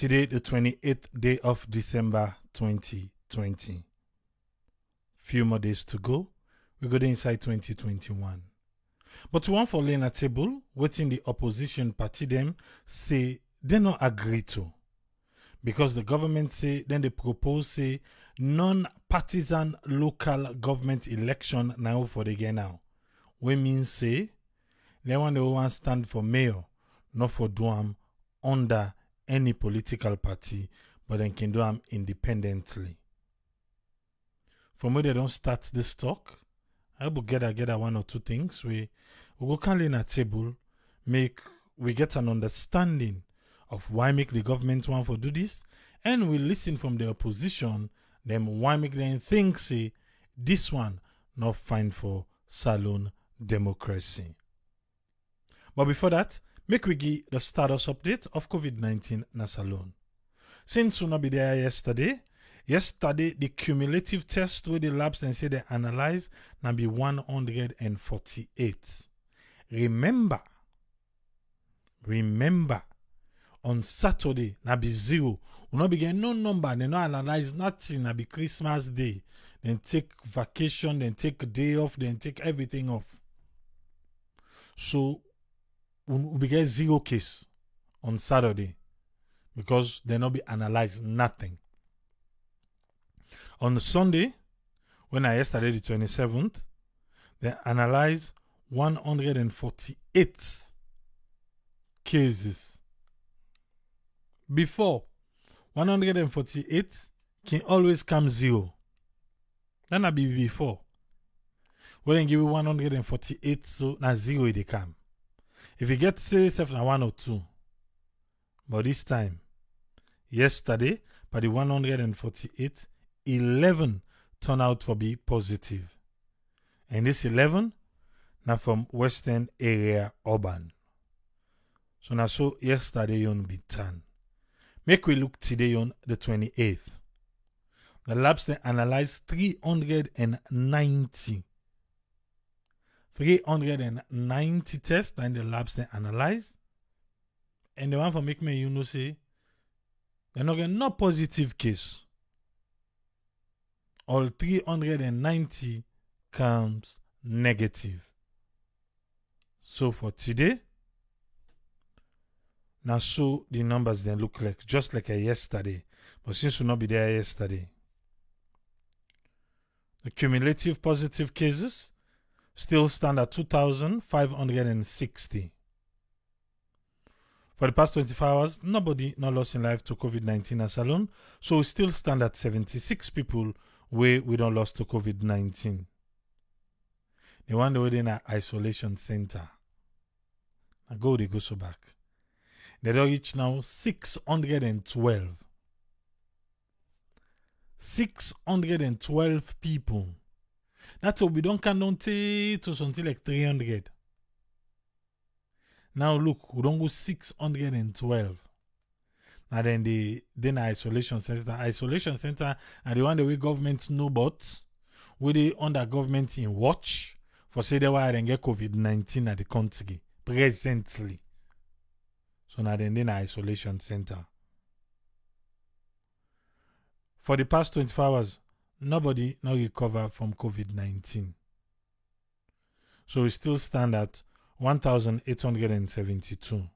Today, the 28th day of December 2020. Few more days to go. We go inside 2021. But one for laying a table, waiting the opposition party them say they not agree to. Because the government say, then they propose say non-partisan local government election now for the year now. We mean say, they want to stand for mayor, not for do under any political party, but then can do them independently. From where they don't start this talk, I will gather one or two things. We go can in a table, we get an understanding of why make the government want to do this, and we listen from the opposition, them why make them think say this one not fine for saloon democracy. But before that, make we give the status update of COVID-19 na salon. Since we not be there yesterday, the cumulative test with the labs and say they analyze na be 148. Remember, on Saturday na be 0. We not be getting no number, they not analyze nothing, na be Christmas Day. Then take vacation, then take a day off, then take everything off. So we get 0 case on Saturday because they not be analyzed nothing. On the Sunday, when I yesterday the 27th, they analyzed 148 cases. Before, 148 can always come 0. Then I be before. When they give you 148, so now 0 they come. If you get say self na 1 or 2, but this time, yesterday, by the 148, 11 turn out to be positive. And this 11 now from Western area urban. So now so yesterday on be 10. Make we look today on the 28th. The labs they analyze 390 tests and the labs they analyze. And the one for make me say they're not getting no positive case. All 390 comes negative. So for today, now so the numbers then look like just like yesterday. But since we not be there yesterday, the cumulative positive cases still stand at 2,560. For the past 24 hours, nobody not lost in life to COVID-19 as alone. So we still stand at 76 people where we don't lost to COVID-19. The one that in an isolation center. They go so back. They don't reach now 612. 612 people. That's what we don't count to something like 300. Now look, we don't go 612. And then the isolation center. The isolation center and the one that we government know about, where they under government in watch for say they were and get COVID-19 at the country presently. So now then isolation center. For the past 24 hours, nobody now recover from COVID-19. So we still stand at 1,872.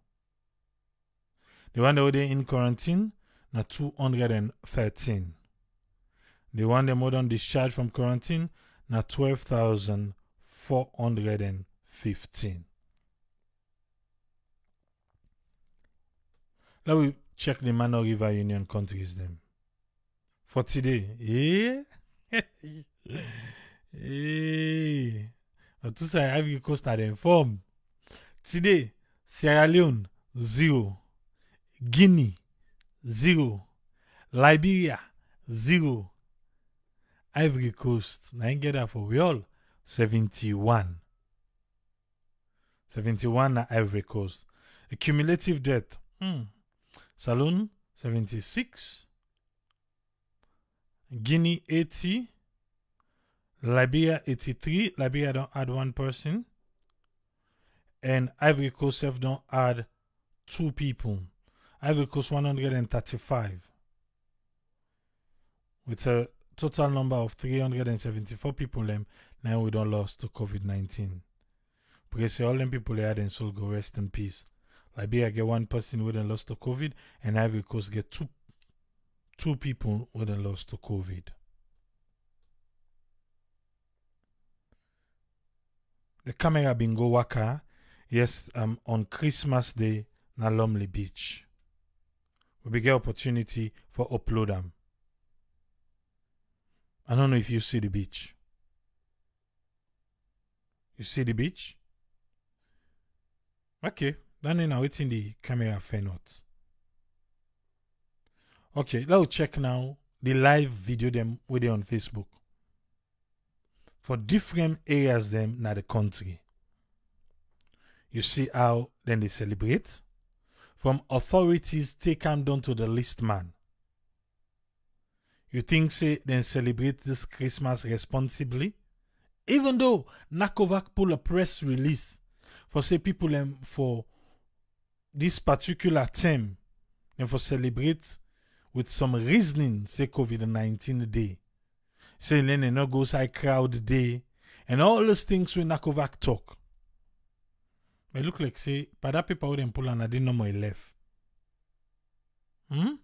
The one that were in quarantine, na 213. The one that more than discharged from quarantine, na 12,415. Now we check the Mano River Union countries them. For today, tout ça Ivory Coast are informed. Today, Sierra Leone 0, Guinea 0, Liberia 0, Ivory Coast. Now you get that for we all 71. 71 na Ivory Coast. A cumulative death. Saloon 76. Guinea 80. Liberia 83. Liberia don't add 1 person. And Ivory Coast don't add 2 people. Ivory Coast 135, with a total number of 374 people now we don't lost to COVID-19. Because all them people here then soul go rest in peace. Liberia get one person with lost to COVID, and Ivory Coast get two people with lost to COVID. The camera been go waka, yes, on Christmas Day na Lumley Beach. We get opportunity for upload them. I don't know if you see the beach. You see the beach? Okay, then now it's in the camera fair not. Okay, let's check now the live video them with on Facebook. For different areas them na the country. You see how then they celebrate. From authorities take them down to the list man. You think say then celebrate this Christmas responsibly? Even though Nakovac pull a press release for say people for this particular term and for celebrate with some reasoning say COVID-19 day. Say then no go side crowd day and all those things when Nakovac talk. But it look like say by that paper with them pull and I didn't know my left. Now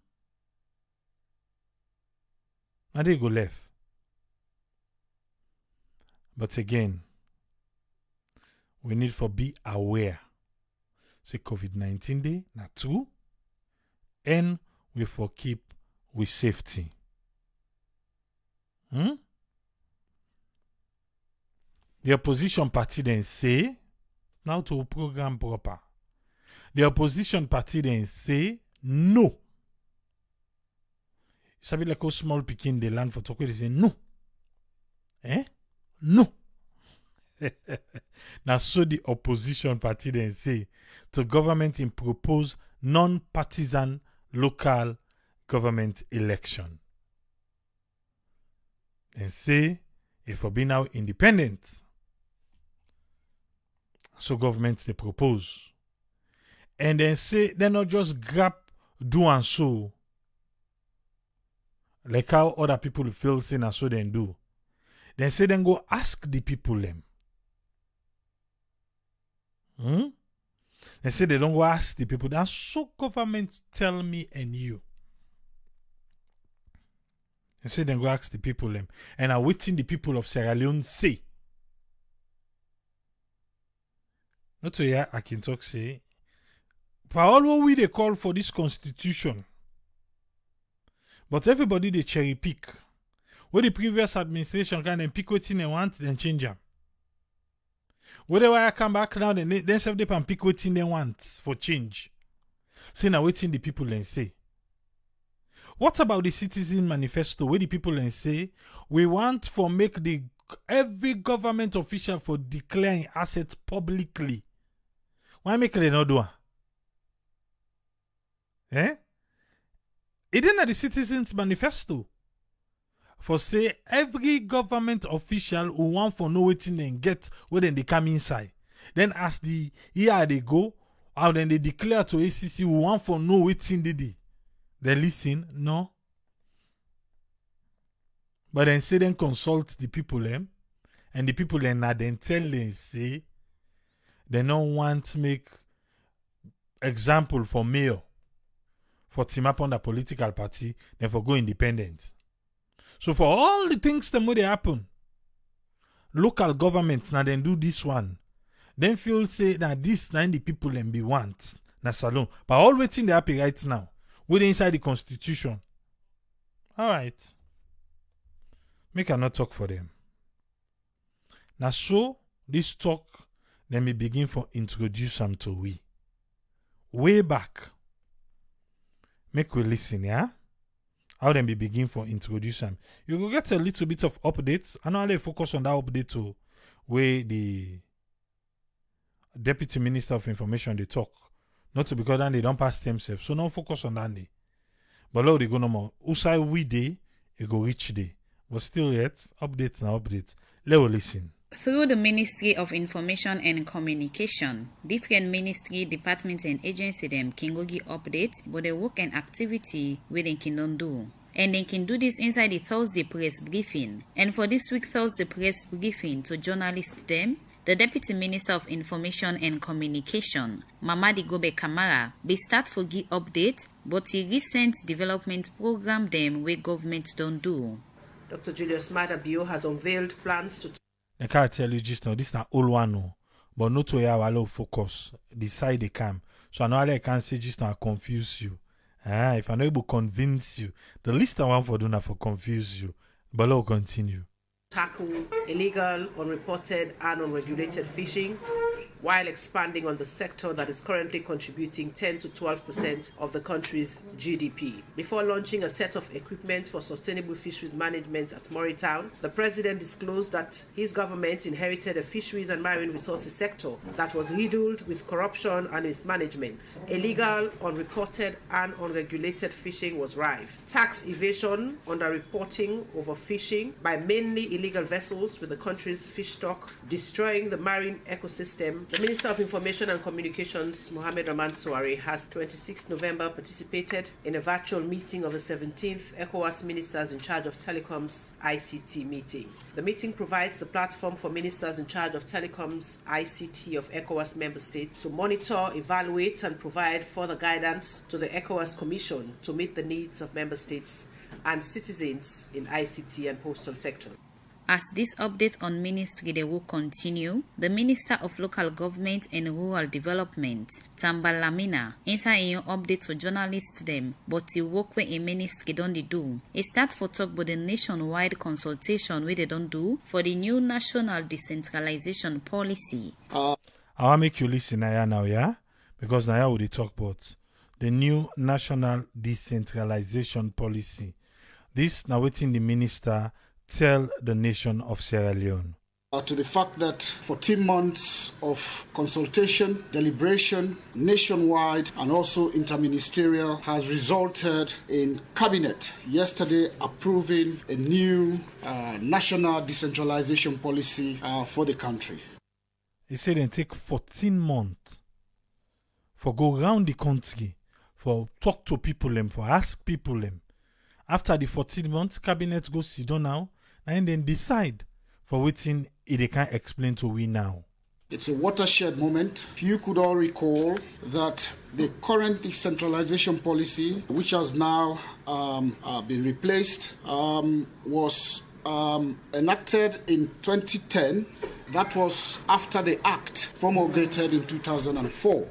they go left. But again, we need to be aware. Say COVID-19 day, not true. And we for keep with safety. The opposition party then say, now to program proper. The opposition party then say, no. Sabi like how small picking the land for talk, they say, no. No. Now, so the opposition party then say to government in propose non-partisan local government election. And say if we be now independent, so government they propose. And then say they not just grab do and so like how other people feel saying and so then do. Then say then go ask the people them. They say they don't go ask the people. That's so government tell me and you. They say then go ask the people them. And I'm waiting the people of Sierra Leone say. Not to hear I can talk say. For all what we they call for this constitution. But everybody they cherry pick. Where the previous administration can then pick what they want, then change them. Whether I come back now, then self they can pick what they want for change. Say now waiting the people then say. What about the citizen manifesto where the people then say we want for make the every government official for declaring assets publicly? Why make they not do it? It didn't the citizens manifesto. For say every government official who want for know wetin dem get when they come inside. Then as the year they go, how then they declare to ACC who want for know wetin they listen, no. But then say then consult the people them, and the people then then tell them say they don't want to make example for mayor for team up on the political party, then for go independent. So for all the things that may happen, local governments now then do this one. Then feel say that this 90 people then be want na salon. But all waiting they happy right now. With inside the constitution. Alright. Make I not talk for them. Now so this talk let me begin for introduce them to we. Way back. Make we listen, yeah? How then we begin for introduce them. You will get a little bit of updates. I know I focus on that update too, where the Deputy Minister of Information they talk. Not to because then they don't pass themselves. So no focus on that. But now they go no more. Usai we day, it go reach day. But still yet, updates now updates. Let's listen. Through the Ministry of Information and Communication, different ministry, departments and agencies them can go give updates about the work and activity where they can do. And they can do this inside the Thursday press briefing. And for this week Thursday press briefing to journalists them, the Deputy Minister of Information and Communication, Mamadi Gobe Kamara, be start for give update, but the recent development program them where government don't do. Dr. Julius Madabio has unveiled plans to I can't tell you just now, this is not all one, no. But not to have focus, decide they come. So I know I can't say just now confuse you. If I'm able to convince you, the least I want for doing for confuse you. But I'll continue. tackle illegal, unreported and unregulated fishing while expanding on the sector that is currently contributing 10 to 12% of the country's GDP. Before launching a set of equipment for sustainable fisheries management at Moritown, the president disclosed that his government inherited a fisheries and marine resources sector that was riddled with corruption and mismanagement. Illegal, unreported and unregulated fishing was rife. Tax evasion, underreporting, overfishing by mainly illegal vessels with the country's fish stock destroying the marine ecosystem. The Minister of Information and Communications, Mohammed Rahman Souare, has 26 November participated in a virtual meeting of the 17th ECOWAS Ministers in charge of Telecoms ICT meeting. The meeting provides the platform for ministers in charge of Telecoms ICT of ECOWAS member states to monitor, evaluate and provide further guidance to the ECOWAS Commission to meet the needs of member states and citizens in ICT and postal sector. As this update on ministry they will continue, the Minister of Local Government and Rural Development, Tamba Lamina, inside a update to journalists them, but the work where a ministry don't do. It starts for talk about the nationwide consultation where they don't do for the new national decentralization policy. I want to make you listen now, yeah? Because now we talk about the new national decentralization policy. This now waiting the minister tell the nation of Sierra Leone. To the fact that 14 months of consultation, deliberation, nationwide and also interministerial has resulted in Cabinet yesterday approving a new national decentralization policy for the country. He said it take 14 months for go around the country, for talk to people, for ask people. After the 14 months, Cabinet goes sit down now and then decide for which thing they can explain to we now. It's a watershed moment. If you could all recall that the current decentralization policy, which has now been replaced, was enacted in 2010. That was after the Act promulgated in 2004.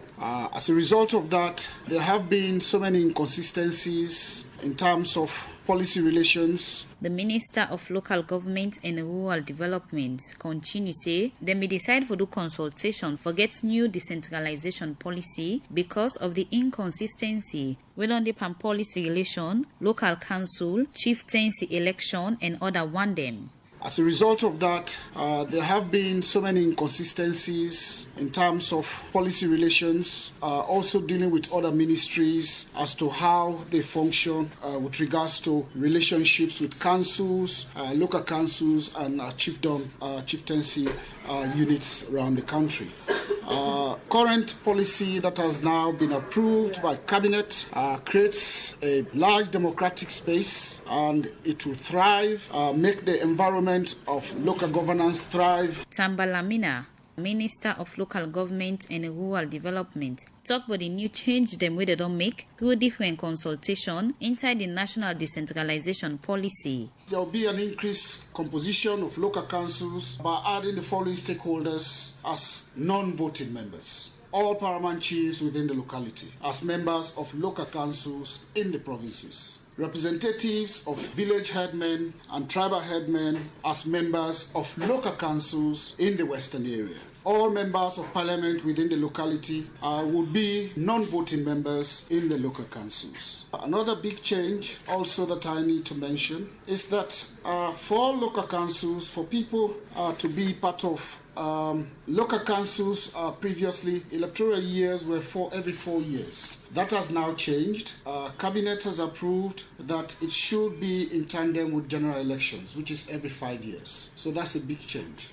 As a result of that, there have been so many inconsistencies in terms of policy relations. The Minister of Local Government and Rural Development continue say they may decide for do consultation for get new decentralization policy because of the inconsistency within the policy relation, local council, chieftaincy election and other one them. As a result of that, there have been so many inconsistencies in terms of policy relations, also dealing with other ministries as to how they function with regards to relationships with councils, local councils and chieftaincy units around the country. Current policy that has now been approved by Cabinet creates a large democratic space and it will thrive, make the environment of local governance thrive. Tamba Lamina, Minister of Local Government and Rural Development, talk about the new change them where they don't make through different consultation inside the national decentralization policy. There will be an increased composition of local councils by adding the following stakeholders as non-voting members. All paramount chiefs within the locality as members of local councils in the provinces. Representatives of village headmen and tribal headmen as members of local councils in the western area. All members of parliament within the locality would be non-voting members in the local councils. Another big change also that I need to mention is that for local councils, for people to be part of Local councils previously, electoral years were every 4 years. That has now changed. Cabinet has approved that it should be in tandem with general elections, which is every 5 years. So that's a big change.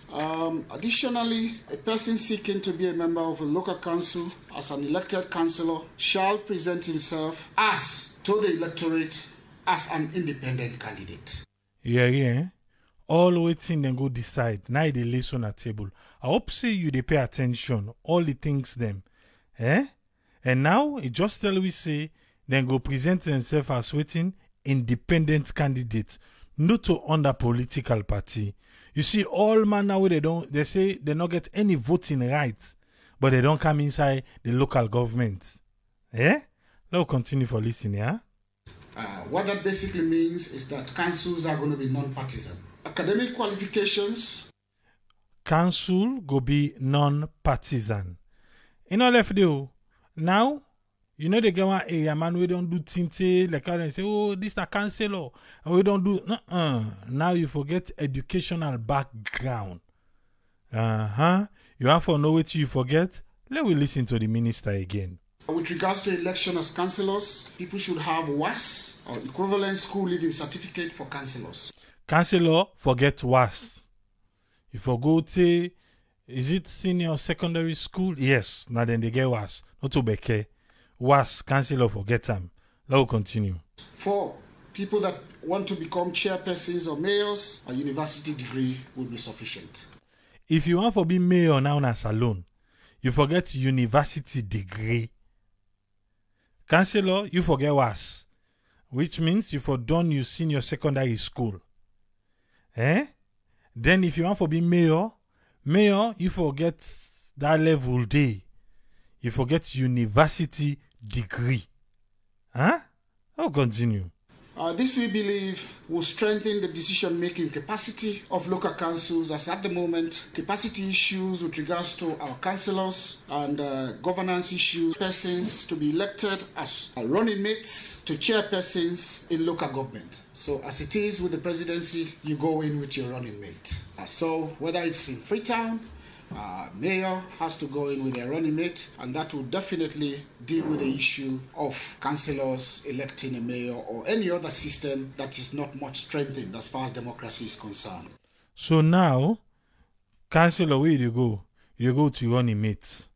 Additionally, a person seeking to be a member of a local council as an elected councillor shall present himself to the electorate as an independent candidate. Yeah. All waiting then go decide. Now they listen on a table. I hope say you they pay attention. All the things them. And now it just tell we say then go present themselves as waiting independent candidates, not to under political party. You see, all man now they say they not get any voting rights, but they don't come inside the local government. Let's continue for listening, yeah? What that basically means is that councils are going to be non-partisan. Academic qualifications. Council go be non-partisan. In all left do now, you know they get one area man we don't do tinte like how they say, oh, this is a councillor, and we don't do now you forget educational background. You have to know what you forget. Let we listen to the minister again. With regards to election as councillors, people should have WAS or equivalent school leaving certificate for councillors. Councillor forget WAS. If you go to, is it senior secondary school? Yes, now then they get WAS. Not to beke. WAS, councillor forget them. Let us continue. For people that want to become chairpersons or mayors, a university degree will be sufficient. If you want to be mayor now as alone, you forget university degree. Councillor, you forget WAS, which means you for done your senior secondary school. Then if you want to be mayor, you forget that level day. You forget university degree. I'll continue. This, we believe, will strengthen the decision-making capacity of local councils, as at the moment, capacity issues with regards to our councillors and governance issues, persons to be elected as running mates to chairpersons in local government. So as it is with the presidency, you go in with your running mate. So whether it's in Freetown, mayor has to go in with their running mate, and that will definitely deal with the issue of councillors electing a mayor or any other system that is not much strengthened as far as democracy is concerned. So now, councillor, where you go? You go to running mates.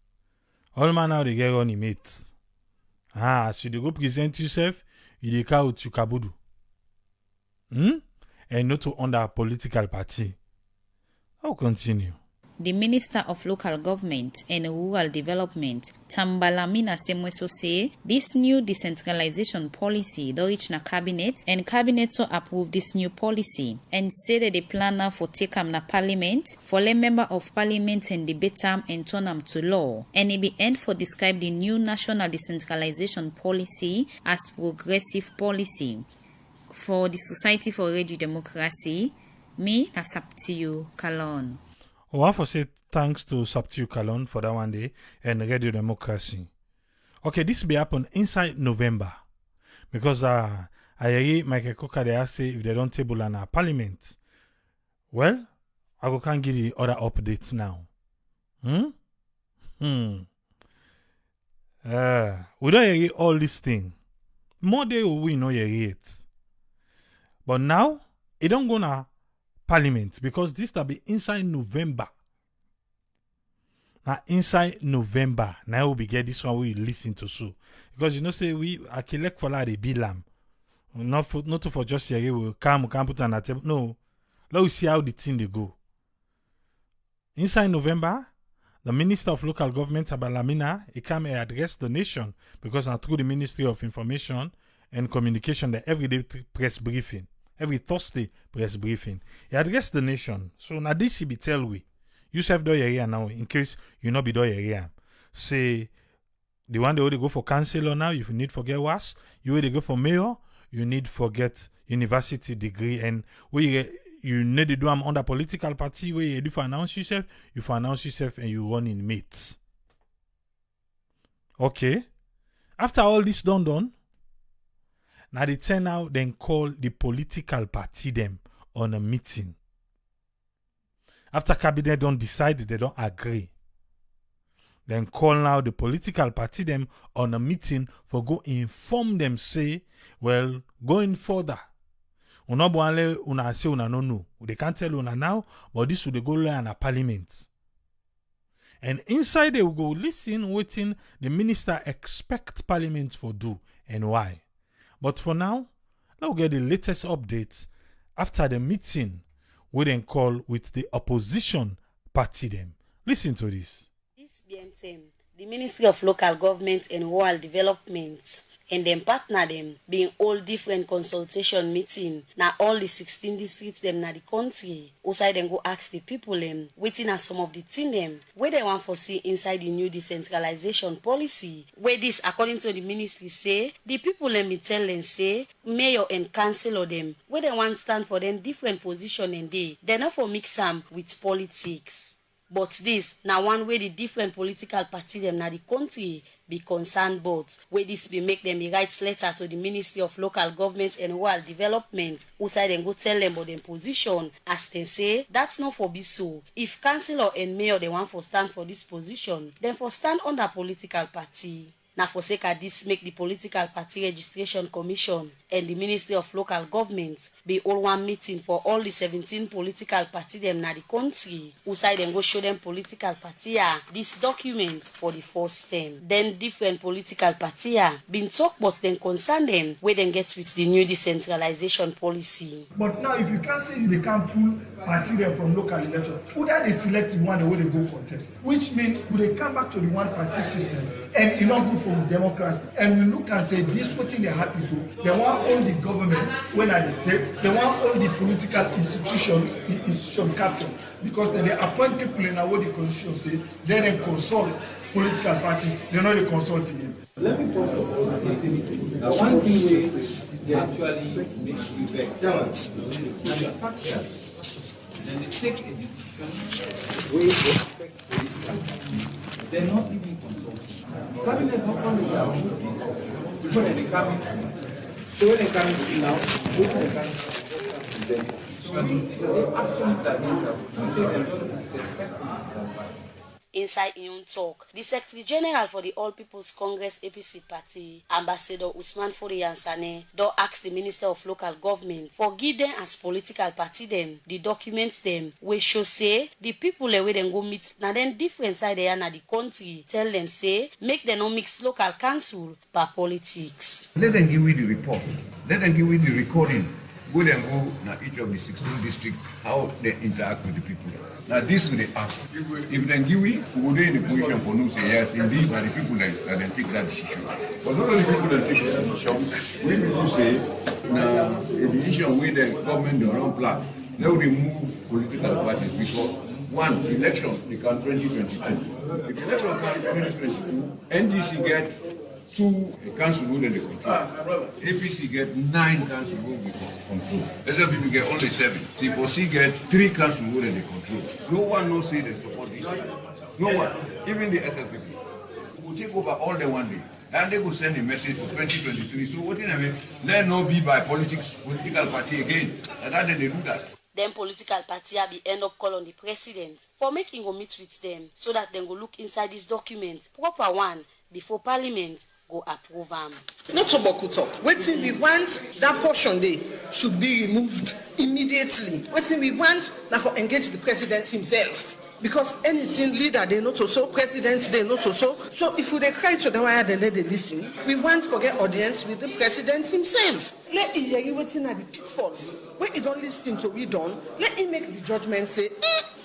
All man now they get running mates. So you go present yourself, you dey out to Kabudu. And not to under a political party. I'll continue. The Minister of Local Government and Rural Development, Tambalamina Semweso, say this new decentralization policy do reach na cabinet, and cabinet to approve this new policy, and say that the planner for take am na parliament, for let member of parliament and debate am and turn am to law, and it be end for describe the new national decentralization policy as progressive policy. For the Society for Radio Democracy, me na Saptiu Kalon. I want to say thanks to Saptiu Kalon for that one day and Radio Democracy. Okay, this will happen inside November because I hear Michael Coker they say if they don't table on our parliament. Well, I can't give the other updates now. We don't hear all this thing. More day we know hear it. But now it don't go na parliament because this will be inside November. Now inside November, now we get this one we listen to so because you know say we I collect for la the bilam, not for just here we come put on a table. No, let us see how the thing they go. Inside November, the Minister of Local Government Abalamina he come and address the nation because now through the Ministry of Information and Communication the everyday press briefing. Every Thursday press briefing. He addressed the nation. So now this he be tell we. You self do area now in case you not be do area. Say the one they go for councillor now, if you need forget WAS, you will go for mayor, you need forget university degree, and we you need to do them under political party where you do for announce yourself, and you run in mates. Okay. After all this done. Now they turn out then call the political party them on a meeting. After cabinet don't decide, they don't agree. Then call now the political party them on a meeting for go inform them, say, well, going further. Una say una no know. They can't tell una now, but this will go learn a parliament. And inside they will go listen, waiting the minister expect parliament for do and why. But for now, let's get the latest updates after the meeting we then call with the opposition party them. Listen to this. This BNTM, the Ministry of Local Government and Rural Development, and them partner them being all different consultation meeting. Now all the 16 districts them na the country. Outside them go ask the people them, waiting at some of the thing them, where they want to see inside the new decentralization policy. Where this, according to the ministry, say, the people them be tell them say, mayor and councillor them, where they want stand for them different position and they not for mix them with politics. But this, now one way the different political party them na the country be concerned about, where this be make them be write letter to the Ministry of Local Government and Rural Development, outside them go tell them about them position, as they say, that's not for be so. If councillor and mayor they want for stand for this position, then for stand under political party. Now for sake of this, make the Political Party Registration Commission and the Ministry of Local Government be all one meeting for all the 17 political party them na the country. Outside them go show them political party this document for the first time. Then different political party been talk but then concern them where then get with the new decentralization policy. But now if you can't say they can't pull party them from local election, would they select the one the way they go contest? Which means would they come back to the one party system and it's not good for democracy. And we look and say this what thing they happy to. They want all the government when at the state, they want all the political institutions, the institution captured. Because then they appoint people in what the constitution say, then they consult political parties, they're not consulting them. Let me first of all say that one thing we actually makes me vex. The fact that then they take a decision where they expect political, they're not even consulting. Cabinet not only this before they come in. So when they come in now, both they come in. So we absolutely against that. We say they don't disrespect political. Inside Ion talk, the Secretary General for the All People's Congress APC Party, Ambassador Usman Foriyansane, do ask the Minister of Local Government for give them as political party them the documents them we show say the people where them go meet now then different side they are na the country tell them say make them no mix local council by politics. Let them give you the report. Let them give you the recording. Go and go now each of the 16 districts how they interact with the people. Now this will they ask. If they give we will be in the position for no say yes, indeed are the people that then take that decision. But not only people that take that decision, we people say now a decision where the government don't run plan, they will remove political parties because one election they can 2022. If election can 2022, NDC get 2 council road in the control. APC get 9 council road in the control. SLPP get only 7. C4C get 3 council road in the control. No one knows say they support this. No one. Even the SLPP. Will take over all the one day. And they will send a message for 2023. So what in I mean? Let no be by political party again. And that they do that. Then political party be end up call on the president for making go meet with them so that they go look inside this document, proper one, before parliament go approve them. Not to Boku talk. Waiting we want that portion there should be removed immediately. Waiting we want now for engage the president himself. Because anything leader they not also, president they not also. So if we they cry to the wire then they listen, we want to get audience with the president himself. Let him hear waiting at the pitfalls. When he don't listen to we done, let him make the judgment say,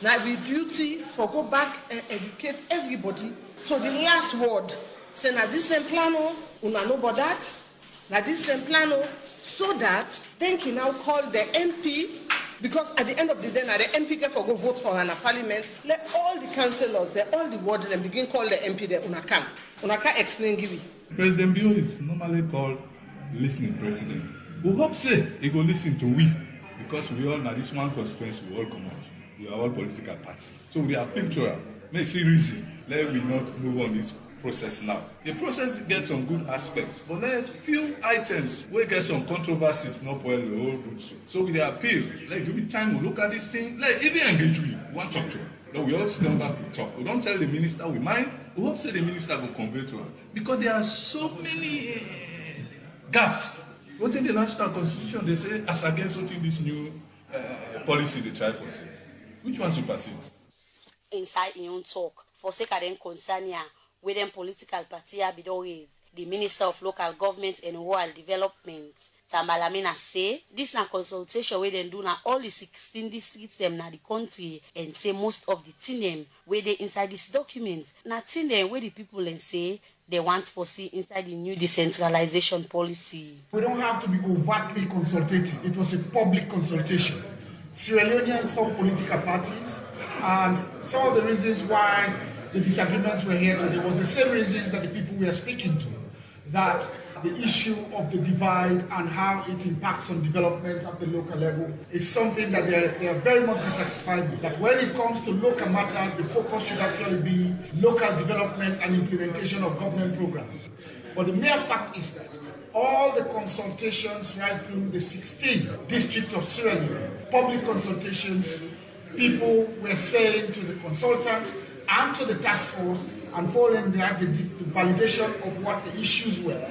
now we duty for go back and educate everybody. So the last word, say na this same plano, una know about that, na this same plano, so that then can now call the MP, because at the end of the day, now the MP can go vote for an parliament, let all the councillors, all the ward, them begin call the MP, then una can explain give it. President Bio is normally called listening president. We hope say he go listen to we, because we all, now this one consequence, we all come out. We are all political parties. So we are picture, may see reason, let we not move on this process now. The process gets some good aspects, but there's few items where get some controversies, not well the whole good so. So we dey appeal, like give me time, we look at this thing, like even engage we want talk to. No, we all sit down back, we talk. We don't tell the minister we mind, we hope say the minister will convey to him. Because there are so many gaps. What's in the national constitution, they say, as against what's in this new policy they try for say. Which one supersedes? Inside in own talk, for sake of them concern ya, with them political party have been raised. The Minister of Local Government and Rural Development, Tambalamina say, this na consultation where they do na all the 16 districts them na the country and say most of the thing them where they inside this document, na thing them where the people and say they want to see inside the new decentralization policy. We don't have to be overtly consultative. It was a public consultation. Sierra Leoneans formed political parties, and some of the reasons why the disagreements were here today was the same reasons that the people we are speaking to, that the issue of the divide and how it impacts on development at the local level is something that they are very much dissatisfied with. That when it comes to local matters, the focus should actually be local development and implementation of government programs. But the mere fact is that all the consultations right through the 16 districts of Sierra Leone, public consultations, people were saying to the consultant and to the task force, and following that, the validation of what the issues were,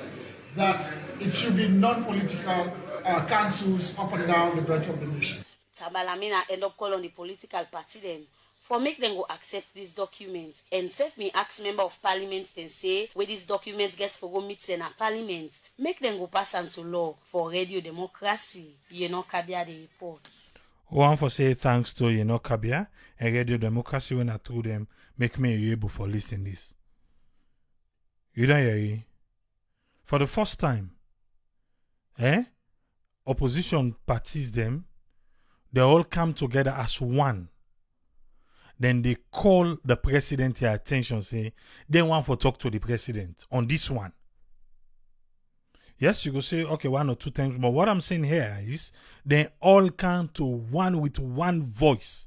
that it should be non-political councils up and down the breadth of the nation. Tambalamina end up calling on the political party them for make them go accept this document, and self me ask member of parliament and say where this document gets for go meet in a parliament, make them go pass into law for radio democracy. Kabia the report. One for say thanks to Kabia and radio democracy when I told them make me able for listening this. You don't hear it? For the first time, opposition parties them, they all come together as one. Then they call the president their attention, say, they want to talk to the president on this one. Yes, you go say, okay, one or two things, but what I'm saying here is they all come to one with one voice.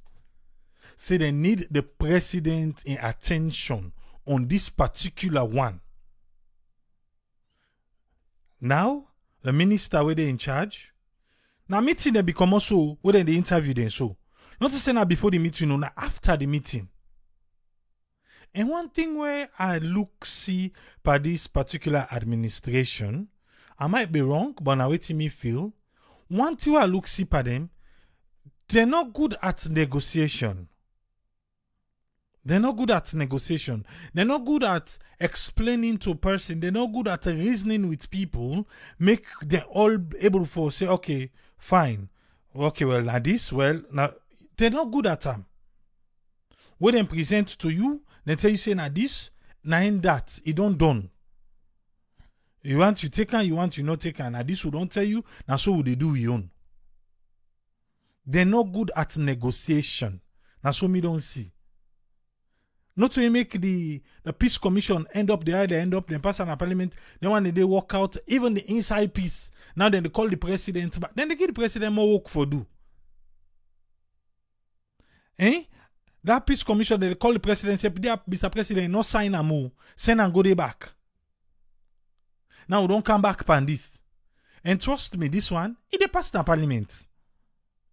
Say they need the president in attention on this particular one. Now, the minister where they in charge, now meeting they become also where they interview them so. Not to say now before the meeting, no, after the meeting. And one thing where I see by this particular administration, I might be wrong, but now wait me feel. One thing I see by them, they're not good at negotiation. They're not good at negotiation. They're not good at explaining to a person. They're not good at reasoning with people. Make them all able to say, okay, fine. Okay, well, now this, well, now, they're not good at them. When they present to you, they tell you, say, now this, now in that, it don't done. You want you take and you want you not take and now this will don't tell you, now so will they do your own. They're not good at negotiation. Now so me don't see. Not to make the peace commission end up there, they end up, they pass on a parliament, then when they walk out, even the inside peace, now then they call the president, but then they give the president more work for do. That peace commission, they call the president, say, Mr. President, no sign a more, send and go there back. Now we don't come back upon this. And trust me, this one, it pass the parliament.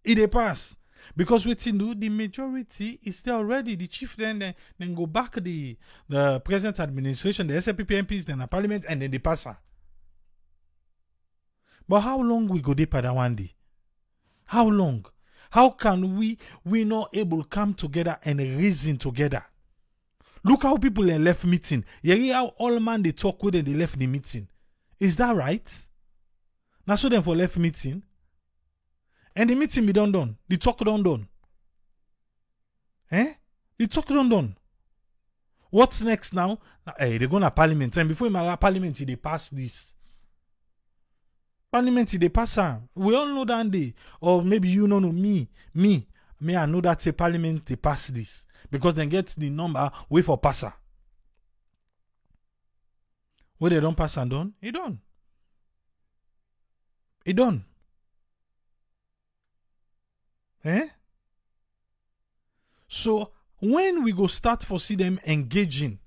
It pass. Because what you do, the majority is there already. The chief then go back the present administration, the SLPP MPs, then the parliament, and then they pass her. But how long we go deep at that one day? How long? How can we not able to come together and reason together? Look how people left meeting. You hear how all man they talk with and they left the meeting. Is that right? Now so them for left meeting. And the meeting be done. The talk done. The talk done. What's next now? They go to parliament. And before you parliament, they pass this. Parliament, they pass her. We all know that day. Or maybe you know me, I know that a parliament, they pass this. Because they get the number, wait for passer. When they don't pass and done, it done. It done. So when we go start for see them engaging,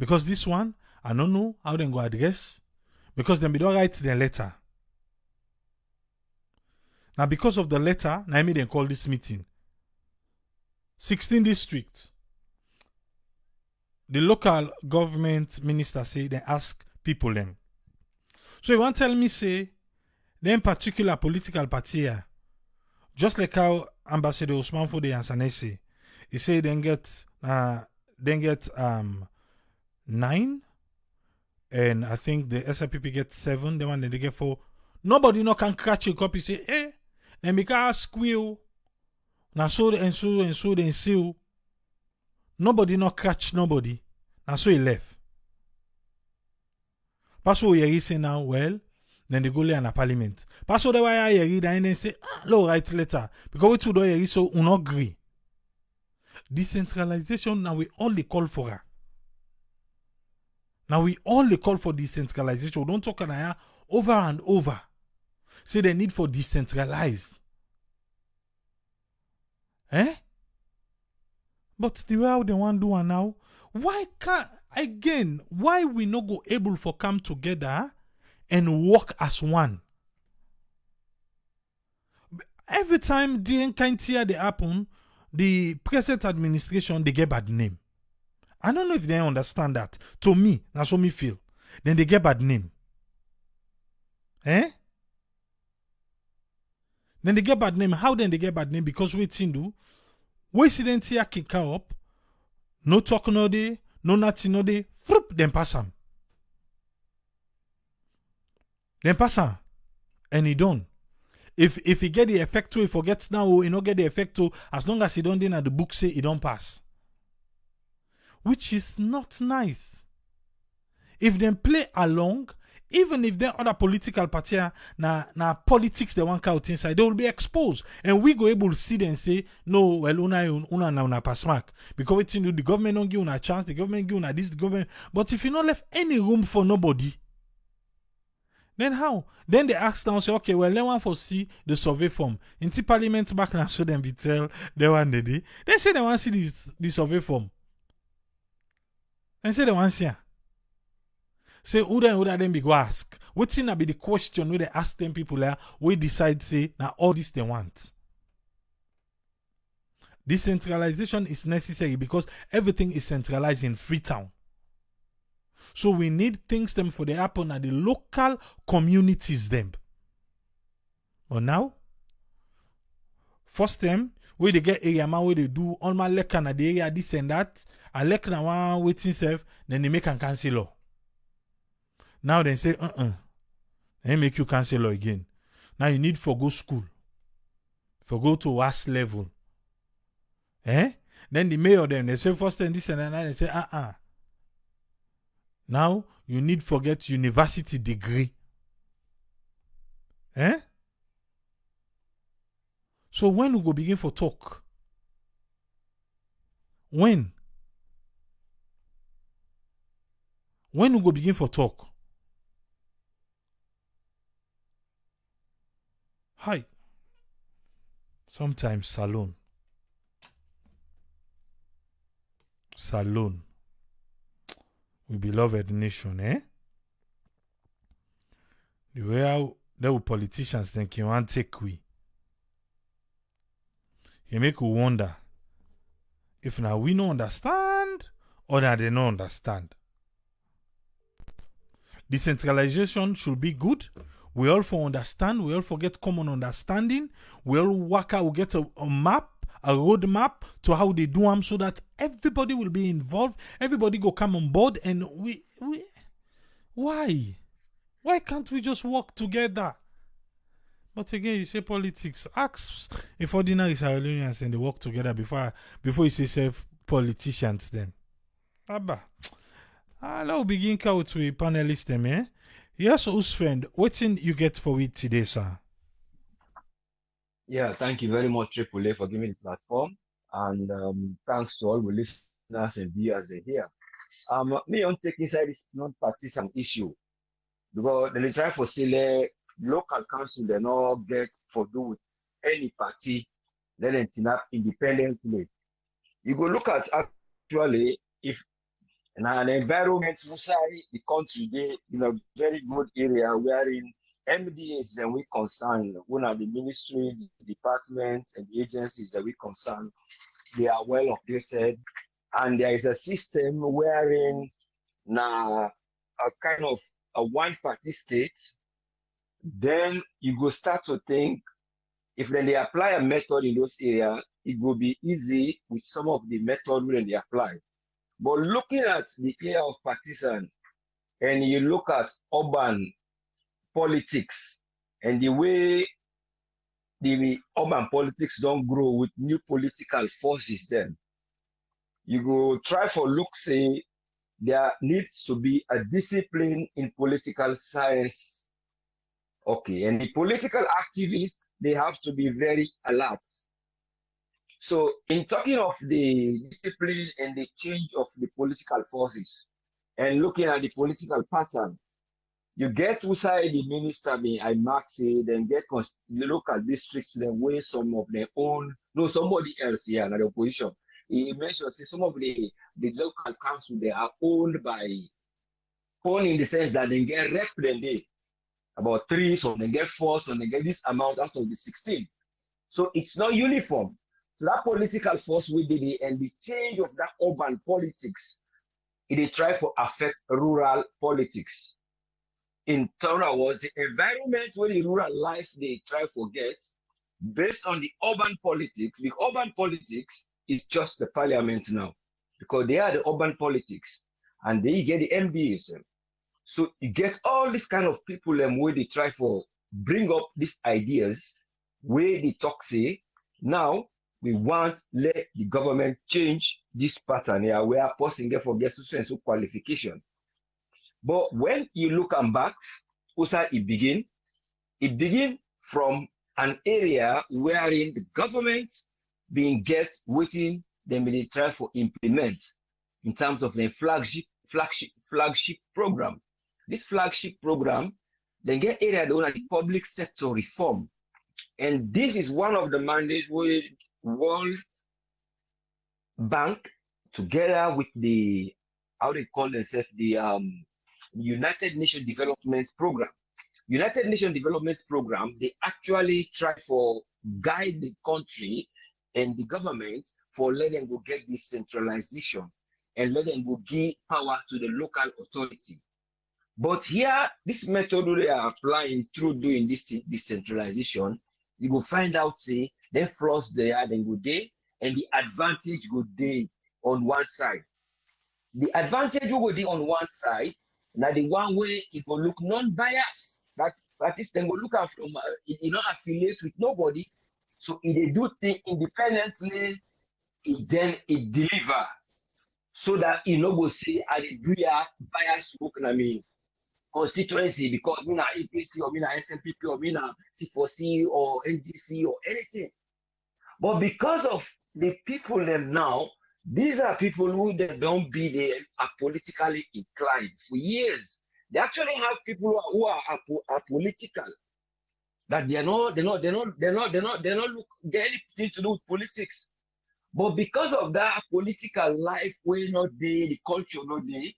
Because this one, I don't know how they go address. Because them be don't write the letter. Now, because of the letter, now I made them call this meeting. 16 districts. The local government minister say they ask people them. So you want to tell me say, them particular political party here, just like how Ambassador Osman Fode and Sanesi, he say then get 9, and I think the SIPP get 7. The one that they get 4. Nobody no can catch a copy. Say, then make ask you. Now so and so and so and so. Nobody no catch nobody. Now so he left. Pass what you say now, well, then they go lay in a parliament. Pass what you read and then say, low write letter. Because we two do you so we not agree. Decentralization now we only call for her. Now we only call for decentralization. We don't talk about over and over. Say the need for decentralize. But the way how they want to do it now, why we not go able for come together and work as one? Every time the kind here they happen, the present administration they get bad name. I don't know if they understand that. To me, that's what me feel. Then they get bad name. Then they get bad name. How then they get bad name? Because we do. We see them here kick up. No talk no day. No nothing no day. Frup, then pass them. Then pass them. And he don't. If he get the effect to, he forgets now, he not get the effect to, as long as he don't then at the book say he don't pass. Which is not nice. If they play along, even if there other political party na politics they want out inside, they will be exposed. And we go able to see them say, no, well, una pass mark. Because we think the government don't give una a chance, the government give una this, the government. But if you not left any room for nobody, then how? Then they ask now, say, okay, well, they want to see the survey form. In the parliament back now, so them be tell they want the day. They say they want to see the survey form. And say they want to see. Say, who then be go ask? What's in be the question where they ask them people there, we decide, say, now all this they want. Decentralization is necessary because everything is centralized in Freetown. So we need things them for the happen at the local communities them. But now, first time, where they get area man where they do all my lekan at the area this and that, I lek na one waiting self, then they make an cancel. Now they say, they make you cancel again. Now you need for go school. For go to last level. Then the mayor them, they say first and this and that, they say, Now you need for get university degree. So when we go begin for talk? When we go begin for talk? Hi. Sometimes salon. We beloved nation, The way how there were politicians think you want take we. You make you wonder if now we don't understand or that they don't understand. Decentralization should be good. We all for understand. We all forget common understanding. We all work out, we get a map, a road map to how they do them so that everybody will be involved. Everybody go come on board and we why? Why can't we just work together? But again, you say politics. Ask if ordinary Sierra Leoneans and they work together before you say self politicians then. Abba. Now begin out with panelists them, Yes, Usfriend, what's in you get for it today, sir? Yeah, thank you very much, Triple A, for giving the platform. And thanks to all the listeners and viewers here. Me on take inside this non-partisan issue. Because they try for say local council they not get for do with any party, let them turn up independently. You go look at actually if And an environment inside the country, they in a very good area wherein MDAs and we concern, one of the ministries, departments, and agencies that we concern, they are well updated, and there is a system wherein now a kind of a one-party state, then you go start to think if then they apply a method in those areas, it will be easy with some of the method when they apply. But looking at the area of partisan, and you look at urban politics and the way the urban politics don't grow with new political forces, then you go try for look say there needs to be a discipline in political science. Okay, and the political activists, they have to be very alert. So in talking of the discipline and the change of the political forces and looking at the political pattern, you get inside the minister, I mark say, then get the local districts, then weigh some of their own, no, somebody else here in the opposition. He mentioned say some of the local council, they are owned in the sense that they get rep then they about 3, some they get 4, some they get this amount out of the 16. So it's not uniform. So that political force we did it, and the change of that urban politics, it try to affect rural politics. In other words, the environment where the rural life they try to get based on the urban politics. The urban politics is just the parliament now because they are the urban politics and they get the MDAs. So you get all this kind of people where they try for bring up these ideas where they talk say now we want let the government change this pattern here where person get for get so qualification. But when you look back, also it begin from an area wherein the government being get waiting then they try for implement in terms of the flagship program. This flagship program then get area the public sector reform. And this is one of the mandates where World Bank together with the how they call themselves the United Nations Development Program. United Nations Development Program, they actually try for guide the country and the government for let them go get decentralization and let them go give power to the local authority. But here, this method they are applying through doing this decentralization, you will find out say then flaws there, then go there, and the advantage go there on one side. The advantage will go there on one side. Now the one way it will look non-biased. That is, then go look at from it not affiliate with nobody. So if they do things independently, it deliver. So that you know go say I do ya bias work na me constituency because me na APC or me na SNPP or me na C4C or NGC or anything. But because of the people them now, these are people who they don't be there are politically inclined for years. They actually have people who are political that they not look get anything to do with politics. But because of that political life where not there, the culture not there,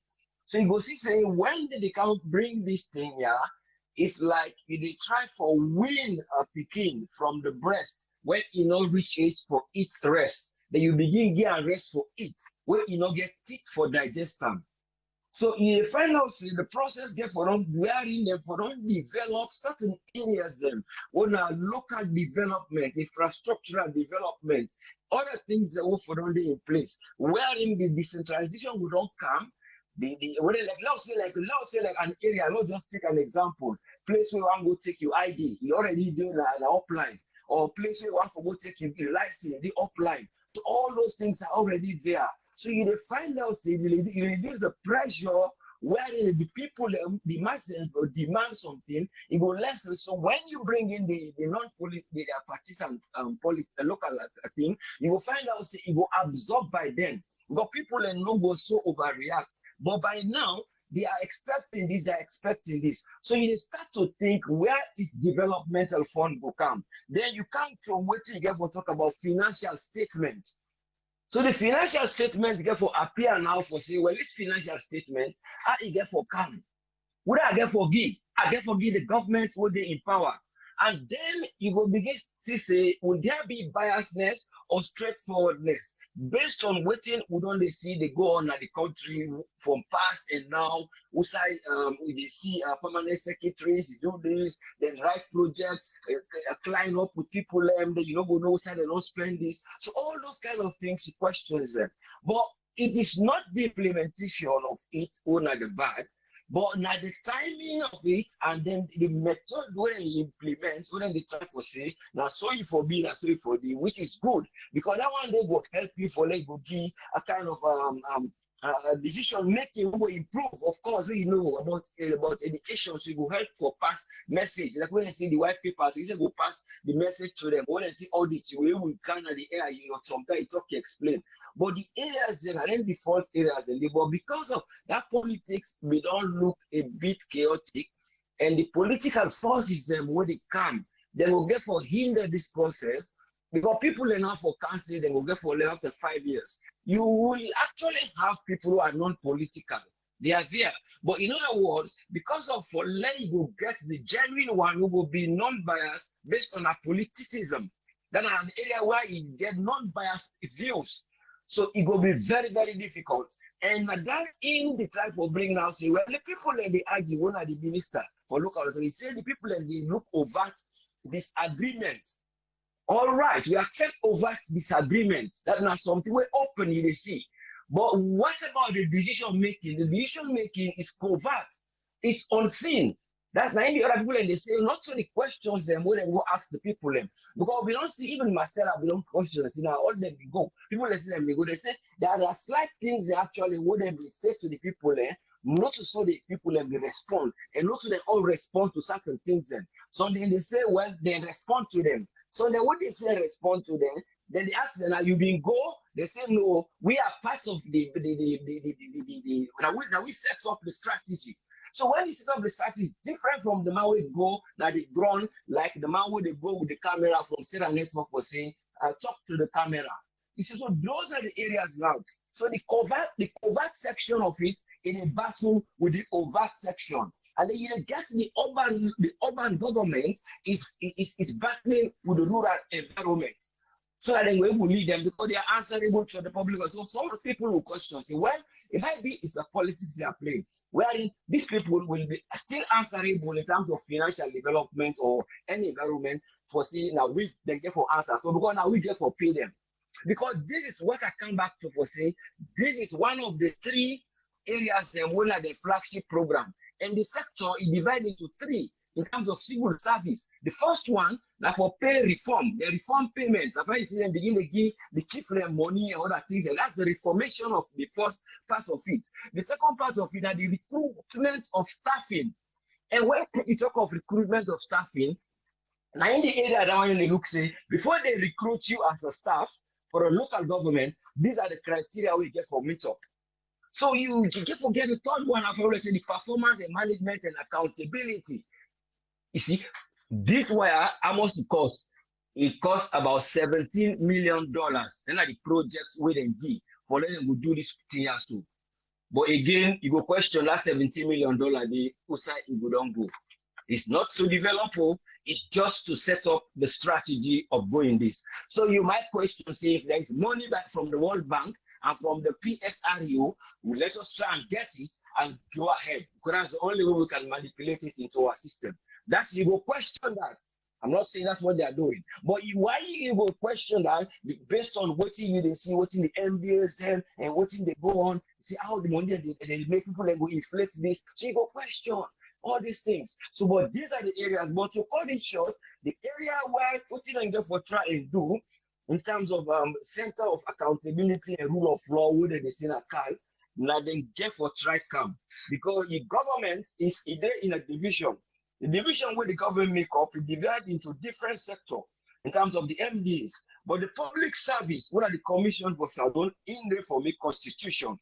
so you go see say when they can't bring this thing here, it's like they try for win a picking from the breast when you not reach age for its rest. Then you begin get rest for it, where you not get teeth for digestion. So you find out see, the process get for them wearing them for them develop certain areas them when a local development, infrastructural development, other things that will for them in place. Wherein the decentralization will not come. Let's say like an area, not just take an example. Place where one go take your ID, you already doing an upline, or place where one for go take your license, the upline. So all those things are already there. So you find out, say, you reduce the pressure wherein the people, the masses will demand something, it will lessen. So when you bring in the non-partisan local thing, you will find out, say, it will absorb by them. Because people no go so overreact. But by now, they are expecting this, So you start to think, where is developmental fund will come? Then you can't from what you get for talk about financial statement. So the financial statement get for appear now for say, well, this financial statement, how it get for come? What I get for give? I get for give the government what they empower. And then you go begin to say, will there be biasness or straightforwardness based on waiting we don't they see they go on at the country from past and now we say we see permanent secretaries do this, then write projects, climb up with people they you know go know side they don't spend this. So all those kind of things he questions them. But it is not the implementation of it or not the bad. But now the timing of it and then the method where they implement, when they try for say, now so you for B, now so you for D, which is good because that one they will help you for like go give a kind of decision making will improve. Of course, we know about education, so you go help for pass message. Like when I see the white paper, so you say go pass the message to them. When I see audit, we will kind of the air, you know, sometimes talk explain. But the areas then, and then the false areas, and but because of that politics, we don't look a bit chaotic, and the political forces them when they come, they will get for hinder this process. Because people enough for council, they will get for after 5 years. You will actually have people who are non-political. They are there. But in other words, because of for letting you get the genuine one who will be non-biased based on a politicism, then an area where you get non-biased views. So it will be very, very difficult. And that in the try for bring now say, well, the people that they argue, one of the minister for local authority, say the people that they look overt disagreement. All right, we accept overt disagreement. That's not something we openly they see. But what about the decision making? The decision making is covert. It's unseen. That's not the other people and they say not so the questions them when they go ask the people them. Because we don't see even Marcella, we don't question see now all them we go. People they see them they go, they say there are slight things they actually would they be say to the people there. Not so the people them they respond, and not so they all respond to certain things then. So then they say, well, they respond to them. So then what they say respond to them, then they ask them, are you being go? They say, no, we are part of now we set up the strategy. So when you set up the strategy, it's different from the man who go, now they drawn, like the man who they go with the camera from Sarah Network for saying, talk to the camera. You see, so those are the areas now. So the covert section of it in a battle with the overt section. And then you get the urban government is battling with the rural environment. So that then we will lead them because they are answerable to the public. So some people will question, say, well, it might be it's a politics they are playing, wherein these people will be still answerable in terms of financial development or any environment for saying now we they get for answer. So because now we get for pay them. Because this is what I come back to for say, this is one of the three areas that one of the flagship program. And the sector is divided into three in terms of civil service. The first one, now for pay reform, the reform payment. After you see them begin to give the chief money and other things, and that's the reformation of the first part of it. The second part of it are the recruitment of staffing. And when you talk of recruitment of staffing, now in the area that when they look say, before they recruit you as a staff for a local government, these are the criteria we get for meetup. So you get forget the third one after all, say the performance and management and accountability. You see, this wire how much it cost? It cost about $17 million. Then the project where they give for them to do this thing as too. But again, you go question that $17 million, the outside it go don't go. It's not to develop, it's just to set up the strategy of going this. So you might question, say, if there is money back from the World Bank and from the PSRU, let us try and get it and go ahead. Because that's the only way we can manipulate it into our system. That's you go question that. I'm not saying that's what they are doing. But why you go question that based on what you they see, what's in the MBSM and what's in they go on, see how the money they make people like go inflate this. So you go question all these things. So, but these are the areas. But to cut it short, the area where putting and for try and do in terms of center of accountability and rule of law, whether they say a call, now then get for try come because the government is there in a division. The division where the government make up is divided into different sectors in terms of the MDs. But the public service, what are the commission for Southern in there for make constitution.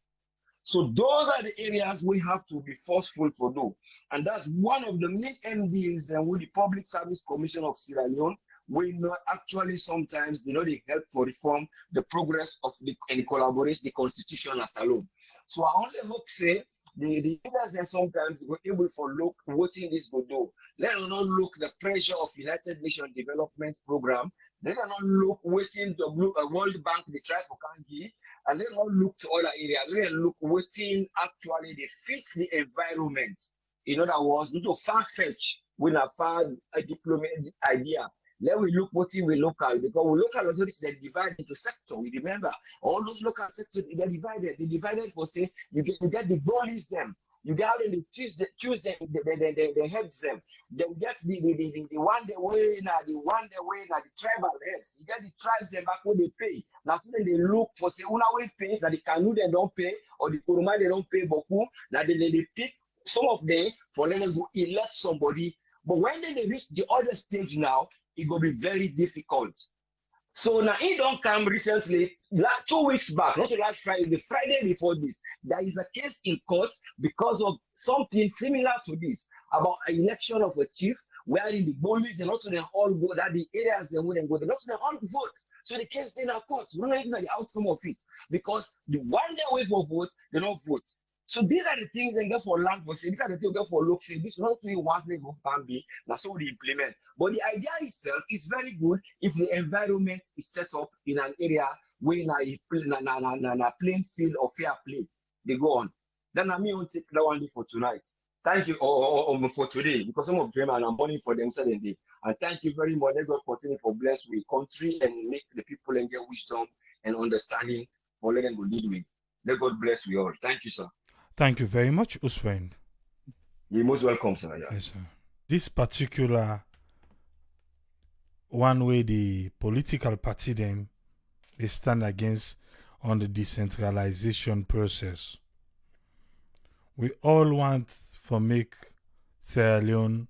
So those are the areas we have to be forceful for do. And that's one of the main MDs and with the Public Service Commission of Sierra Leone, we know actually sometimes they help for reform the progress of the and collaborate the constitution as alone. So I only hope say the leaders and sometimes were able for look what in this go do. Let us not look the pressure of United Nations Development Program. Let us not look waiting the World Bank they try for Kangi, and let us not look to other areas. Let us look waiting actually they fit the environment. In other words, not to far fetch when a far a diplomatic idea. Let we look what we local because we local authorities they divide into sector. We remember all those local sectors they're divided. They divided for say you get the goalies them. You get how they choose them, they heads them. Then get the one the way now, the one the way now the tribal heads. You get the tribes them back what they pay. Now so then they look for say una way pays that the canoe they don't pay or the kuruma they don't pay beaucoup. Now they pick some of them for let them go elect somebody. But when they reach the other stage now, it will be very difficult. So now it don't come recently, 2 weeks back, not the last Friday, the Friday before this, there is a case in court because of something similar to this about an election of a chief, wherein the bullies and not to the all go that the areas they wouldn't go, not to the all vote. So the case in a court, we don't even know the outcome of it because the one day wait for vote, they don't vote. So these are the things they get for land for say. These are the things they get for look say. This is not only one place of can be. That's how they implement. But the idea itself is very good if the environment is set up in an area where na plain field or fair play. They go on. Then I mean will take that one for tonight. Thank you or for today because some of them are money for them suddenly. And thank you very much. Let God continue for bless with country and make the people and get wisdom and understanding for letting go lead with. Let God bless we all. Thank you, sir. Thank you very much, Uswain. You're most welcome, sir. Yeah. Yes, sir. This particular one way the political party them they stand against on the decentralization process. We all want for make Sierra Leone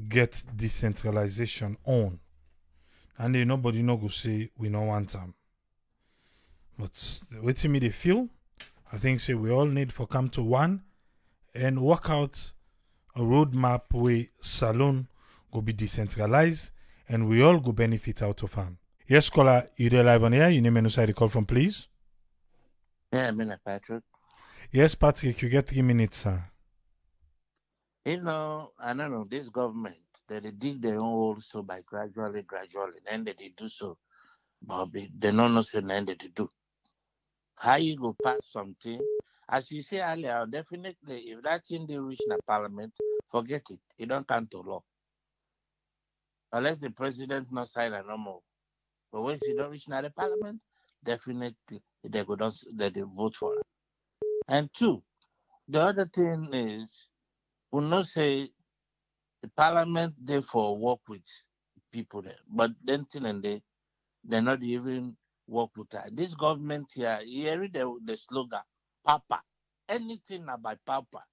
get decentralization on. And then nobody no go say we don't want them. But waiting me they feel, I think say we all need for come to one and work out a roadmap where Salone go be decentralized and we all go benefit out of them. Yes, caller, you there live on air? You name and inside the call from, please. Yeah, Patrick. Yes, Patrick, you get 3 minutes, sir. You know, I don't know, this government, they dig their own hole so by gradually, and they do so. But they don't know then they do. How you go pass something? As you say earlier, definitely, if that thing they reach the parliament, forget it. It don't come to law. Unless the president not sign a no more. But when you don't reach the parliament, definitely they go down, they vote for it. And two, the other thing is, we not say the parliament therefore work with people there, but then they're not even work with that. This government here, you hear the slogan, Papa. Anything about Papa.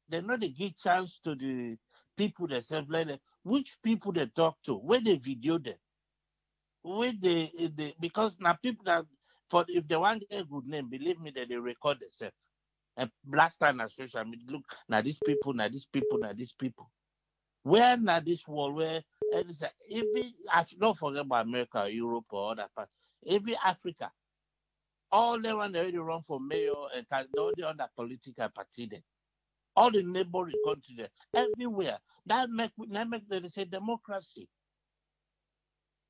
They not they give chance to the people themselves, like which people they talk to, where they video them, where they because now people that for if they want to get a good name, believe me that they record themselves. And last time I social media, look, now these people, now these people, now these people. Where now this world where and it's even don't forget about America, Europe or other parts, every Africa, all they want to run for mayor and all the other political party there. All the neighboring countries there, everywhere. That make them say democracy.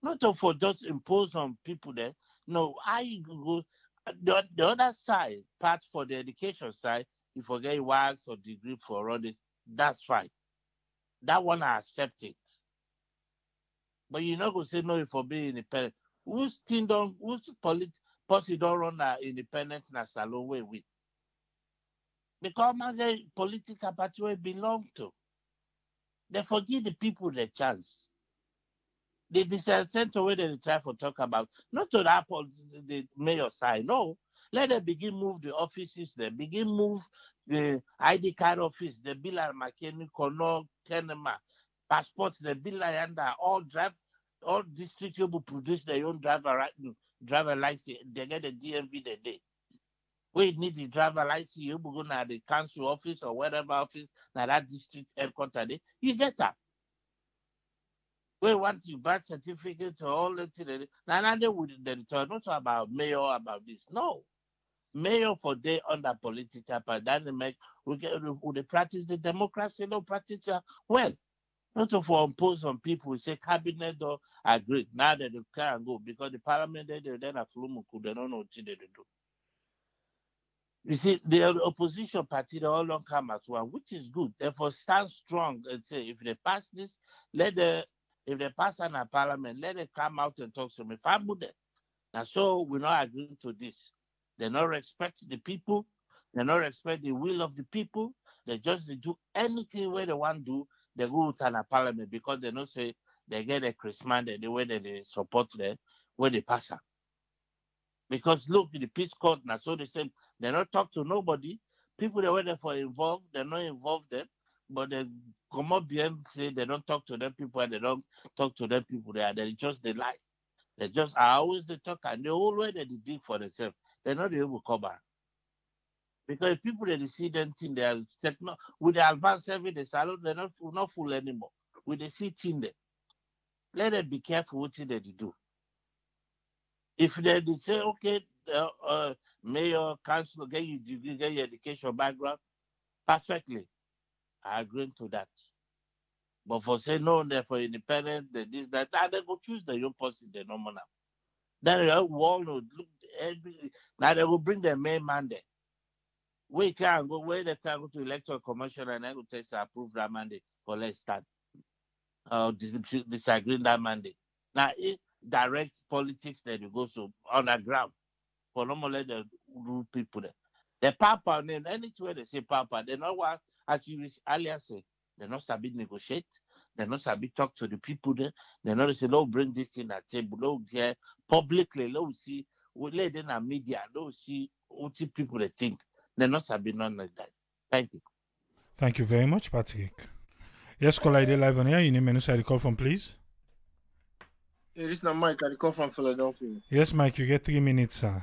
Not for just impose on people there. No, I go the other side, part for the education side, you forget wax or degree for all this, that's fine. That one I accept it. But you're not gonna say no for being independent. Who's policy don't run independence na salon way with? Because man, the political party we belong to. They forgive the people the chance. The center where they try to talk about, not to the mayor side, no. Let them begin move the offices, they begin move the ID card office, the bill and McKinney, Kono, Kenema, passports, the bill and all district will produce their own driver license, they get the DMV the day. We need the driver license, you go to the council office or whatever office, now that district headquarters, you get that. We want your birth certificate to all the things. Now they would not about mayor about this. No. Mayor for day under political party. That make we practice the democracy, no practice well. Not to for impose on people, we say cabinet don't agree. Now that they can't go because the parliament they then have Flumuku, they don't know what they do. You see, the opposition party they all don't come as one, which is good. Therefore, stand strong and say if they pass this, if they pass on a parliament, let them come out and talk to me. If I'm with them. Now so we're not agreeing to this. They not respect the people, they not respect the will of the people, they just do anything where they want to do, they go to a parliament because they don't say they get a Christmas the way they support them, where they pass them. Because look, the peace court now, so they say they not talk to nobody. People they were there for involved, they not involved them, but they come up behind say they don't talk to them people and they don't talk to them people there. They just they lie. They just I always they talk and the whole way they dig for themselves. They're not able to cover. Because people that see them think they are with the advanced every the salon, they're not full anymore. With the sitting there. Let them be careful what they do. If they say, okay, mayor, council, get you degree, get your education background, perfectly. I agree to that. But for say no, they're for independent, they this, that, they go choose the young person they normal now. Then they will look now they will bring the main man there. We can go where they can go to electoral commission and then go test approve that mandate for let's start. Disagreeing that mandate. Now it direct politics that you go so on the ground for normally the rule people there. The papa name anywhere they say papa, they not want as you earlier said, they not sabi negotiate, they not sabi talk to the people there, they not say, no, bring this thing at table, no get publicly, no see, we let in the media, no see what people they think. They not sabi none like that. Thank you. Thank you very much, Patrick. Yes, caller, ID live on here. You name and who call from, please. Yeah, this is not Mike. I call from Philadelphia. Yes, Mike, you get 3 minutes, sir.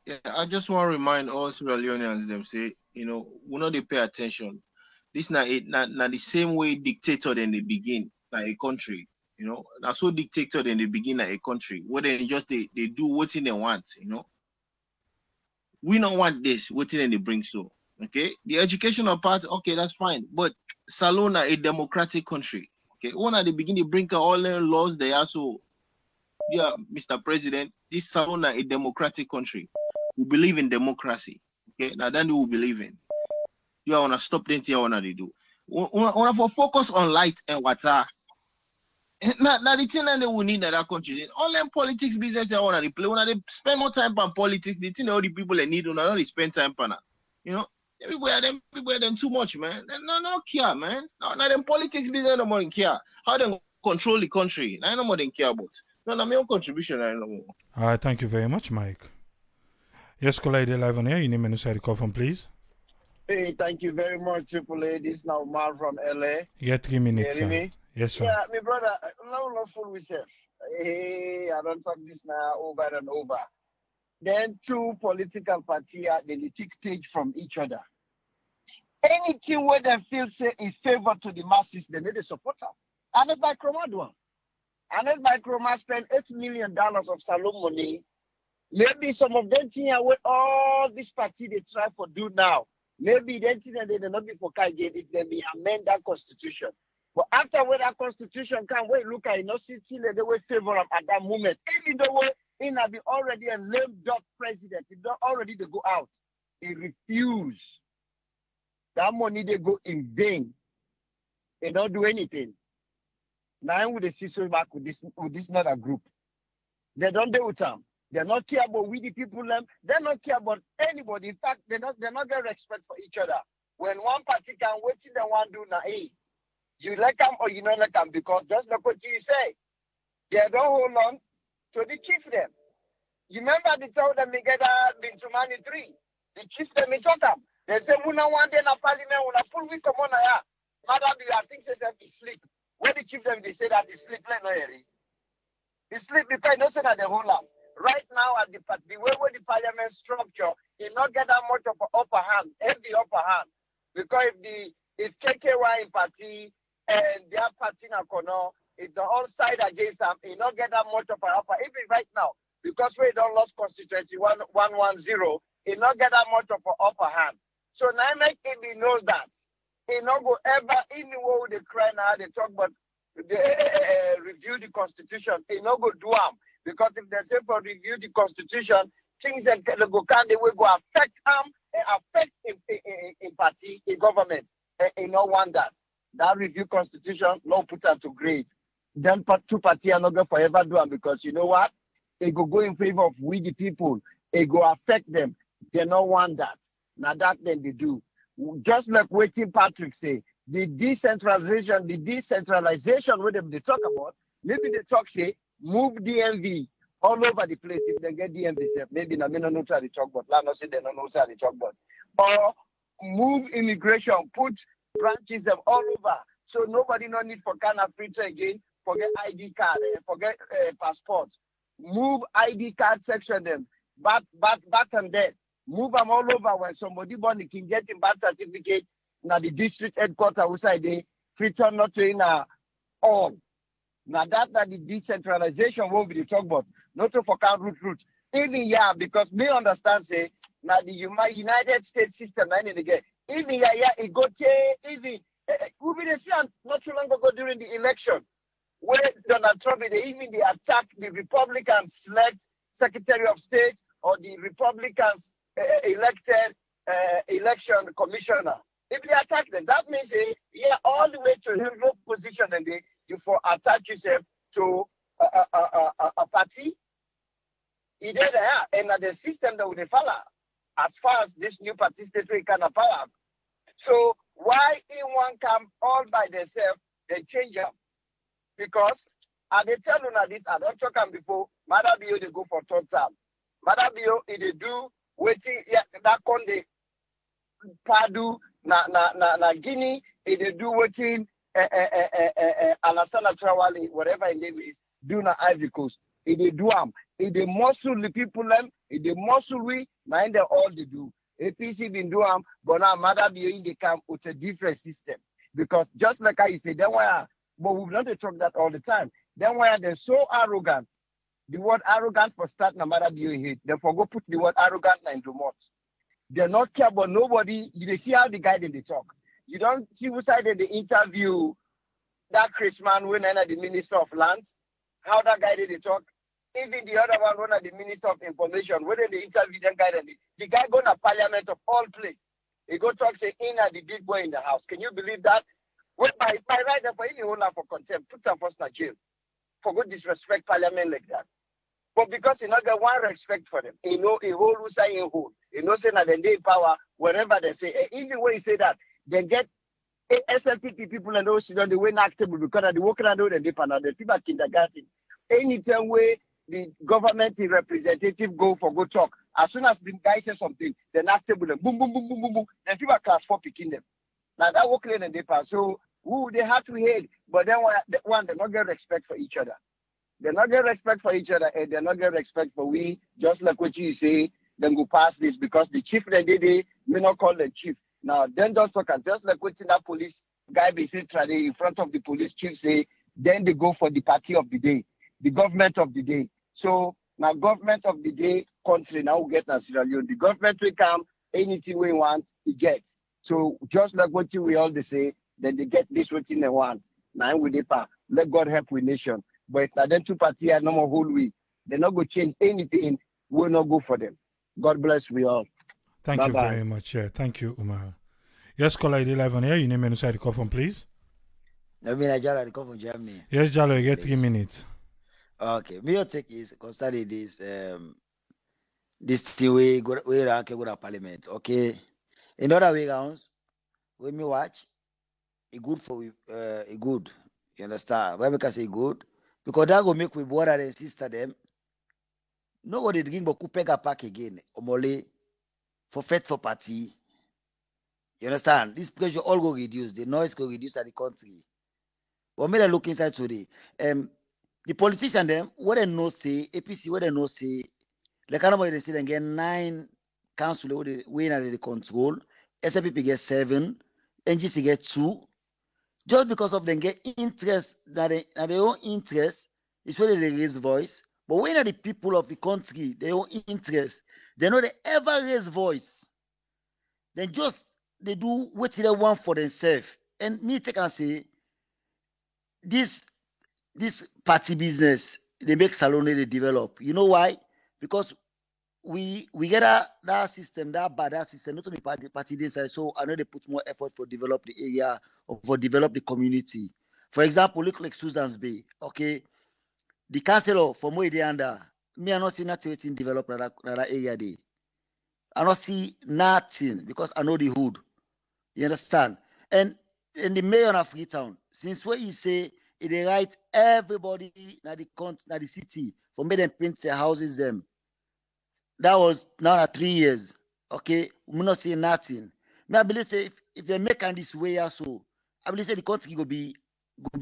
Yeah, I just want to remind all Sierra Leoneans them say, we know they pay attention. This not the same way dictator than they begin like a country. Not so dictator than they begin like a country. Where they just they do what they want. We don't want this. What they bring so. Okay, the educational part. Okay, that's fine. But Salona a democratic country. Okay, one at the beginning bring all the laws they are so. Yeah, Mr. President, this Salona a democratic country. We believe in democracy. Okay, now then we will believe in. You want to stop them here, what they do. We for focus on light and water. Now the thing that they will need in that country. All them politics business they want to play. When they spend more time on politics, the thing all the people they need, when they spend time on that. Everywhere them too much, man. They no care, man. Now them politics business no more than care. How they control the country. Now no more than care about. No, my own contribution I no more. All right, thank you very much, Mike. Yes, caller, ID live on here. You name and who call from, please. Hey, thank you very much, Triple A. This is now Mal from LA. You get 3 minutes, sir. Yes, sir. Yeah, my brother, no fool with self. Hey, I don't talk this now over and over. Then two political parties, they take page from each other. Anything where they feel say in favor to the masses, they need to support them. And that's by Chroma doing. And that's by Chroma spend $8 million of salon money. Maybe some of them things where all this party they try for do now. Maybe they think that they not be for again if they be amend that constitution. But after when that constitution can wait, look at city they will favor at that moment. Even though he be already a lame duck president, he don't already to go out. He refused. That money they go in vain. They don't do anything. Now with the system back with this another group. They don't deal with them. They not care about we the people. They not care about anybody. In fact, they not get respect for each other. When one party can wait till they want to do now, hey, you like them or you don't like them because just like what you say, they don't hold on to the chief them. You remember they told them they get been to money 3. The chief them in them. They say we not want them in parliament. We not full week come on here. Madam, I think they said they sleep. When the chief them they say that they sleep like no area. They sleep because they say that they hold up. Right now, at the way where the parliament structure, it not get that much of an upper hand, heavy upper hand. Because if KKY in party, and their party na kono, if the all side against them, he not get that much of an upper. Even right now, because we don't lost constituency 110, he not get that much of an upper hand. So now make him know that he not go ever anywhere with the cry now they talk about review the constitution. He not go do them because if they say for review the constitution, things that go can they will go affect them, affect in party, in government. He not want that. That review constitution, no put her to grade. Then two party are not going forever do them because you know what? It go in favor of we the people. It go affect them. They don't want that. Now that then they do. Just like waiting Patrick say, the decentralization what they talk about, maybe they talk say, move DMV all over the place. If they get DMV, maybe I don't know how they talk about. Let not say they don't know how they talk about. Or move immigration, put branches them all over. So nobody no need for kind of printer again. Forget ID card, forget passport. Move ID card section them, back and dead. Move them all over when somebody born can get in birth certificate. Now the district headquarters outside they return not to in all. Now that the decentralization will be the talk about. Not to for count root. Even because me understand say now the United States system again. Even it go even we be the see not too long ago during the election where Donald Trump they attack the Republicans select Secretary of State or the Republicans elected election commissioner. If they attack them, that means all the way to the low position and you for attach yourself to a party. He did that, and the system that would follow as far as this new party state kind of power. So why in one camp all by themselves they change them? Because they tell you now this, I don't talk them before, Madabio they go for third term. Madabio they do waiting that con they padu na Guinea, they do waiting Alassana Trawali, whatever his name is, do na Ivory Coast. They do them. They muscle the people them, they muscle we, now they all they do. APC been do them, but now Madabio in the camp with a different system. Because just like I say, then why but we've not talk that all the time. Then why they're so arrogant. The word arrogant for start no matter being hit. They forgot put the word arrogant into mouth. They're not care about nobody. You see how the guy they talk. You don't see who side in the interview that Chris man when the Minister of Lands, how that guy they talk. Even the other one the Minister of Information, when they interview that guy, the guy go to Parliament of all place. He go talk say in the big boy in the house. Can you believe that? Well, by right for any owner for contempt, put them first in jail. For good disrespect Parliament like that. But because he not get one respect for them, he know a whole who say a whole. He know say that they power wherever they say. Even when he say that, they get SLPP people and those children they were not actable because they work around and they panel the people kindergarten. Anytime where the government representative go for go talk, as soon as the guy says something, they're not actable. Boom, boom, boom, boom, boom, boom. Then people class 4 picking them. Now that work and they pass. So who they have to hate, but then one they not get respect for each other. They not get respect for each other, and they not get respect for we. Just like what you say, then go past this because the chief they may not call the chief. Now then just talk and just like what that police guy be say in front of the police chief say, then they go for the party of the day, the government of the day. So now government of the day country now we get Sierra Leone. The government will come anything we want, it gets. So just like what we all they say, then they get this what they want. Now we let God help with nation. But now then two parties are no more whole week. They're not going to change anything. We'll not go for them. God bless we all. Thank Bye-bye. you very much. Yeah, thank you, Umar. Yes, caller, ID live on here. You name and inside the call phone, please. I mean, I just come from Germany. Yes, Jalo, you get 3 minutes. Okay, me your take is concerning this this thing we rank go to parliament. Okay, in other way rounds, when me watch, it good for it good. You understand? Why we can say good? Because that go make we brother and sister them. Nobody drinking but kupega pack again. Omole for fete for party. You understand? This pressure all go reduce. The noise go reduce at the country. But me look inside today. The politician them, what they no say, APC, what they no say, like I know they say they get 9 council we in the control, SLPP get 7, NGC get 2, Just because of them get interest, that their own interest is where they raise voice. But when are the people of the country, their own interest, they know they ever raise voice. Then just they do what they want for themselves. And me take and say, this party business, they make Salone they develop. You know why? Because we get that system, that system, not only party inside. So I know they put more effort for develop the area or for develop the community. For example, look like Susan's Bay. Okay, the councillor from where they under me, I not see nothing waiting develop that area there. I not see nothing because I know the hood. You understand? And the mayor of Freetown, since where he say they write everybody na the city for make them paint their houses them. That was now 3 years. Okay, we not say nothing. Me I believe say if they make this way also, I believe say the country go be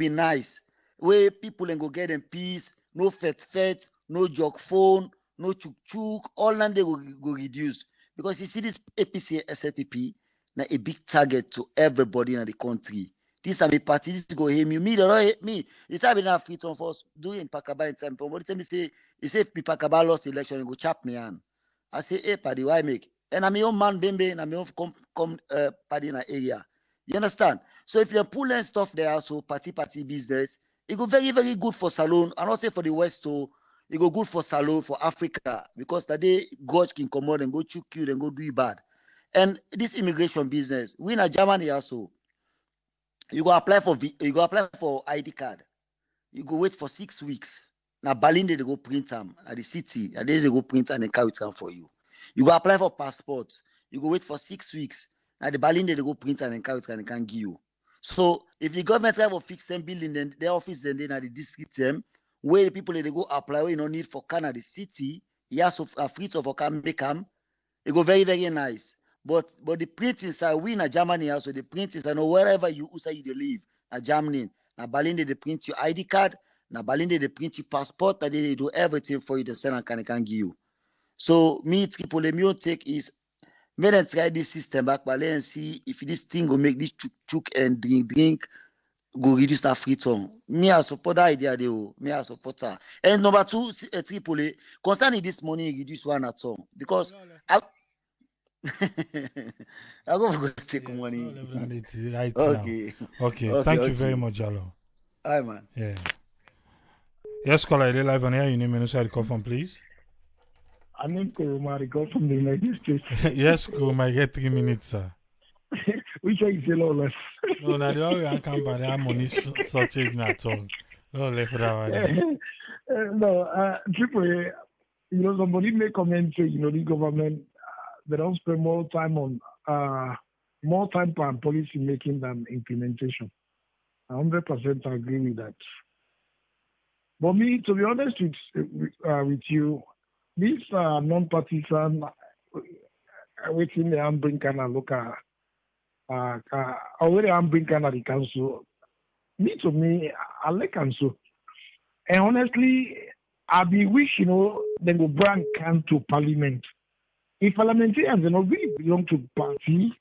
nice. Where people and go get them peace, no fet, no jog phone, no chuk, all land they go reduce. Because you see this APC SLPP, now a big target to everybody in the country. This are my party, this go hate me. Me, they don't hate me. It's have enough freedom for us doing Pakaba in time. But what tell me say, he say if Pakaba lost the election, he go chap me on. I say, hey, paddy, why make? And I'm my own man, bembe, and I'm my own paddy in the area. You understand? So if you're pulling stuff there, also party business, it go very, very good for Salone. And also for the West too. It go good for Salone, for Africa, because today God can come out and go choke you and go do it bad. And this immigration business, we in Germany also, you go apply for ID card. You go wait for 6 weeks. Now Berlin they go print them at the city, and then they go print and carry it for you. You go apply for passport. You go wait for 6 weeks. Now the Berlin they go print and carry it and can give you. So if the government have a fixed building, then their office then at the district them, where the people they go apply, where you no need for Canada city, yes, of a free of can make them, it go very, very nice. But the printing side, we in Germany also, the printing side, no wherever you say you live, in Germany, now Berlin they print your ID card, now Berlin they print your passport, and they do everything for you, the send and can give you. So me, Tripoli, me take is, may them try this system back, but let's see if this thing will make this chuk and drink, go reduce that free tongue. Me, I support that idea, me, I support that. And number two, Tripoli, concerning this money, reduce one at all. Because I go take money. Right Okay. now. Okay. Thank you very much, Jalo. Hi, man. Yeah. Yes, caller, are live on here? You name and where you call from, please. I name Kurumari, call from the United States. Yes, Kuruma, get 3 minutes, sir. Which one is a lot less? No, now the way I come by, the money such as not all. No, left that one. No, Tripoli, somebody may comment say, the government, they don't spend more time on policy making than implementation. I 100% agree with that. But me, to be honest with you, this non-partisan, waiting the bring kind of look at, already bring kind of the council. To me, I like council. And honestly, I be wish, they go bring can to parliament. If parliamentarians do not really belong to party,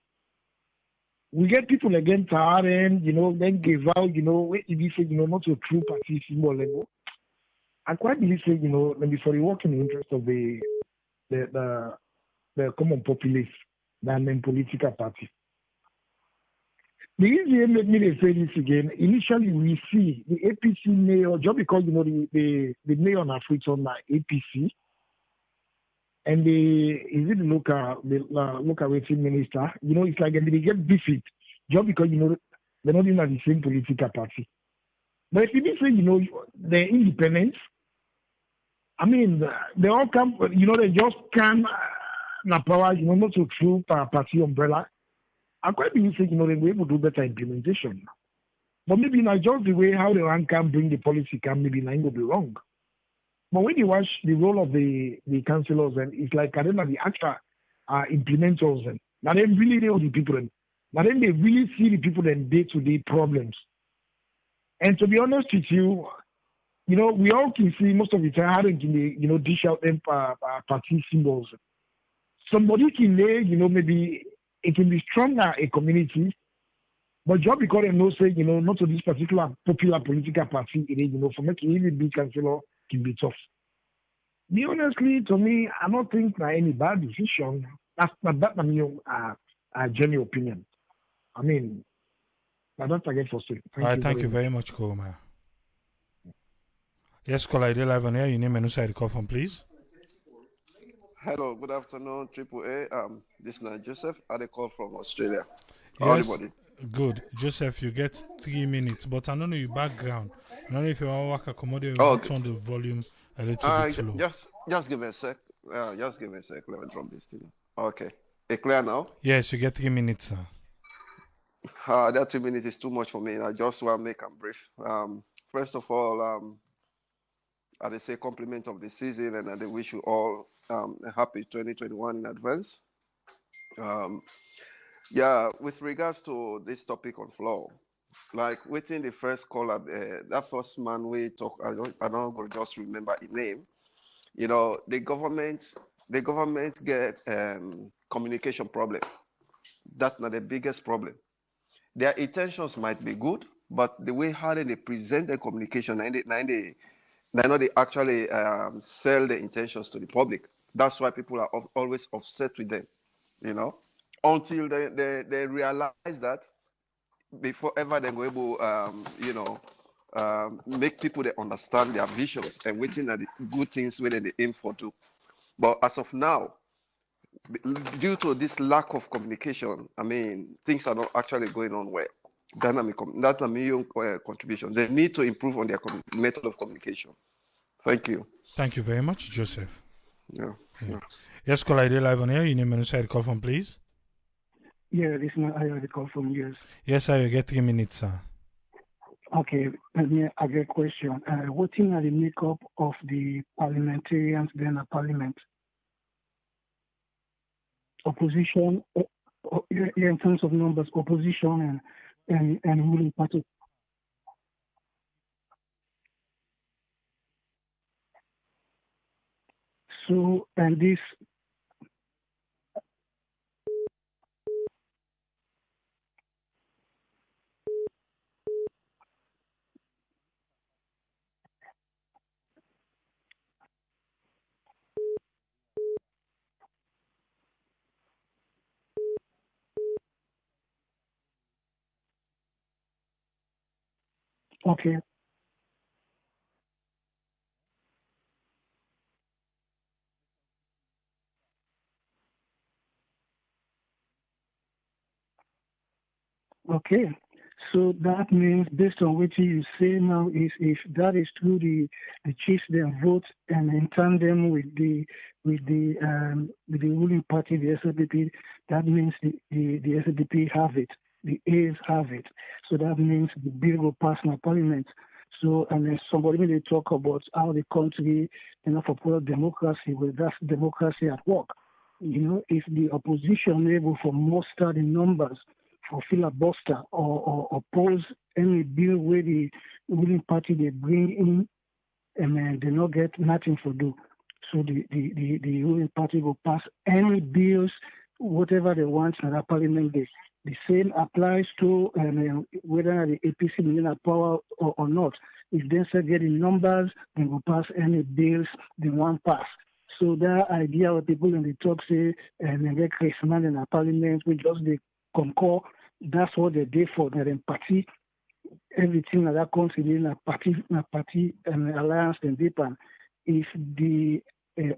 we get people again tired and then give out, if you say, not a true party symbol level. I quite believe say, maybe for the working interest of the common populace than the political party. The reason made me say this again, initially we see the APC mayor, just because the mayor on Freetown APC. And is it the local waiting minister? It's like they get defeat just because they're not in the same political party. But if you say they're independent, I mean they all come. They just come power. Not to true party umbrella. I quite believe say they're able to do better implementation. But maybe not just the way how the can bring the policy can maybe not go be wrong. But when you watch the role of the councillors, and it's like I don't know the actual implementers, and now they really know the people, and now then they really see the people and day-to-day problems. And to be honest with you, we all can see most of the time how they can dish out them party symbols. Somebody can lay, maybe it can be stronger a community, But just because they know, say, not to this particular popular political party, for making any big councillor can be tough. Me, honestly, to me, I don't think that any bad decision. That's a genuine opinion. I mean, I don't forget for say. All right, thank you very much, Koma. Yes, caller, you live on air. Your name and who the call from, please. Hello, good afternoon, Triple A. This is Joseph. I call from Australia. Yes, Everybody. good. Joseph, you get 3 minutes, but I don't know your background. I don't know if you want to work a commodity Oh, or okay. turn the volume a little bit low. Just give me a sec. Just give me a sec. Let me drop this thing. Okay. It clear now? Yes, you get 3 minutes, sir. That 2 minutes is too much for me. I just want to make them brief. First of all, I say compliment of the season, and I wish you all a happy 2021 in advance. Yeah, with regards to this topic on flow, like within the first caller, that first man we talk, I don't go just remember his name. The government get communication problem. That's not the biggest problem. Their intentions might be good, but the way how they present the communication and they actually sell the intentions to the public. That's why people are always upset with them, until they realize that before ever they go able, make people they understand their visions and waiting at the good things where they aim for too. But as of now, due to this lack of communication, I mean, things are not actually going on well. That's a million contribution. They need to improve on their method of communication. Thank you. Thank you very much, Joseph. Yeah. Yes, caller, you live on air. Your name and who the call from, please. Yeah, this is I the call from yours. Yes, sir. You get 3 minutes, sir. Okay, let me ask a question. What is the makeup of the parliamentarians then a parliament? Opposition, in terms of numbers, opposition and ruling party. So, and this. Okay. Okay. So that means, based on what you say now, is if that is true, the chiefs then vote and in tandem with the ruling party, the SLPP, that means the SLPP have it, the A's have it. So that means the bill will pass in parliament. So, and then somebody may talk about how the country, for democracy, well, that's democracy at work. If the opposition able for muster the numbers for filibuster or oppose any bill where the ruling party they bring in and they not get nothing to do. So the ruling party will pass any bills, whatever they want in that parliament day. The same applies to whether the APC will have power or not. If they start getting numbers, they will pass any bills they want pass. So that idea of people in the talk say and they get Christmas in the parliament, we just they concur. That's what they did for their party. Everything that comes in a party and alliance and depend. If the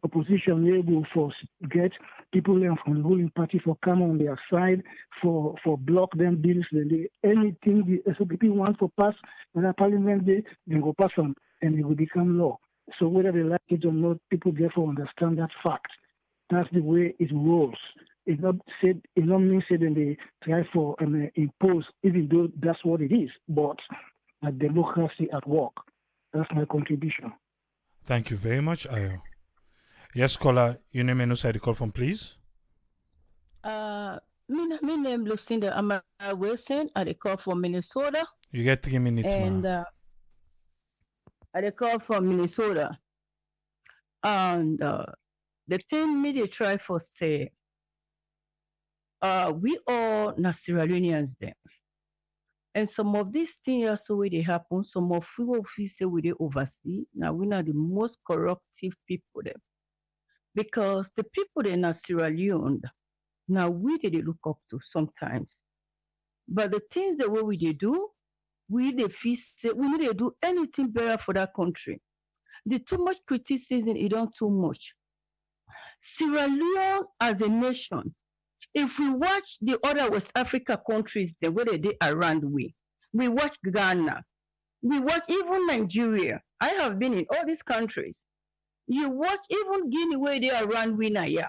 opposition able for get people from the ruling party for come on their side for block them bills, then anything the SOPP wants for pass in the parliament, they go pass on and it will become law. So whether they like it or not, people therefore understand that fact. That's the way it rolls. It's not mean said when they try for impose, even though that's what it is, but a democracy at work. That's my contribution. Thank you very much, Ayo. Yes, caller, your name and who the call from, please. My name Lucinda Amara Wilson. I call from Minnesota. You get 3 minutes, and I call from Minnesota. And the thing me they try for say, we all Sierra Leoneans then. And some of these things also where they happen, some of we officers where they oversee. Now we are the most corruptive people there. Because the people they in Sierra Leone, now we they look up to sometimes. But the things the way we they do, we they feel say we need to do anything better for that country. The too much criticism, it don't too much. Sierra Leone as a nation, if we watch the other West Africa countries, the way they around we watch Ghana, we watch even Nigeria. I have been in all these countries. You watch even Guinea where they around we now, yeah.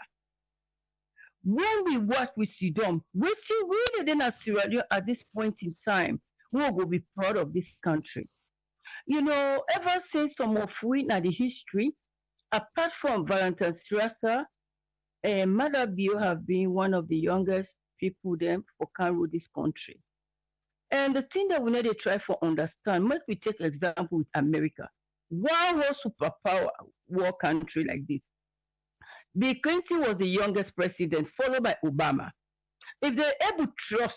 When we watch with Sudan, we see really then at Sierra Leone at this point in time, we will be proud of this country. You know, ever since some of we in the history, apart from Valentine Strasser, Mother Bio have been one of the youngest people then for can rule this country. And the thing that we need to try for understand, make we take example with America. One whole superpower war country like this. Bill Clinton was the youngest president, followed by Obama. If they're able to trust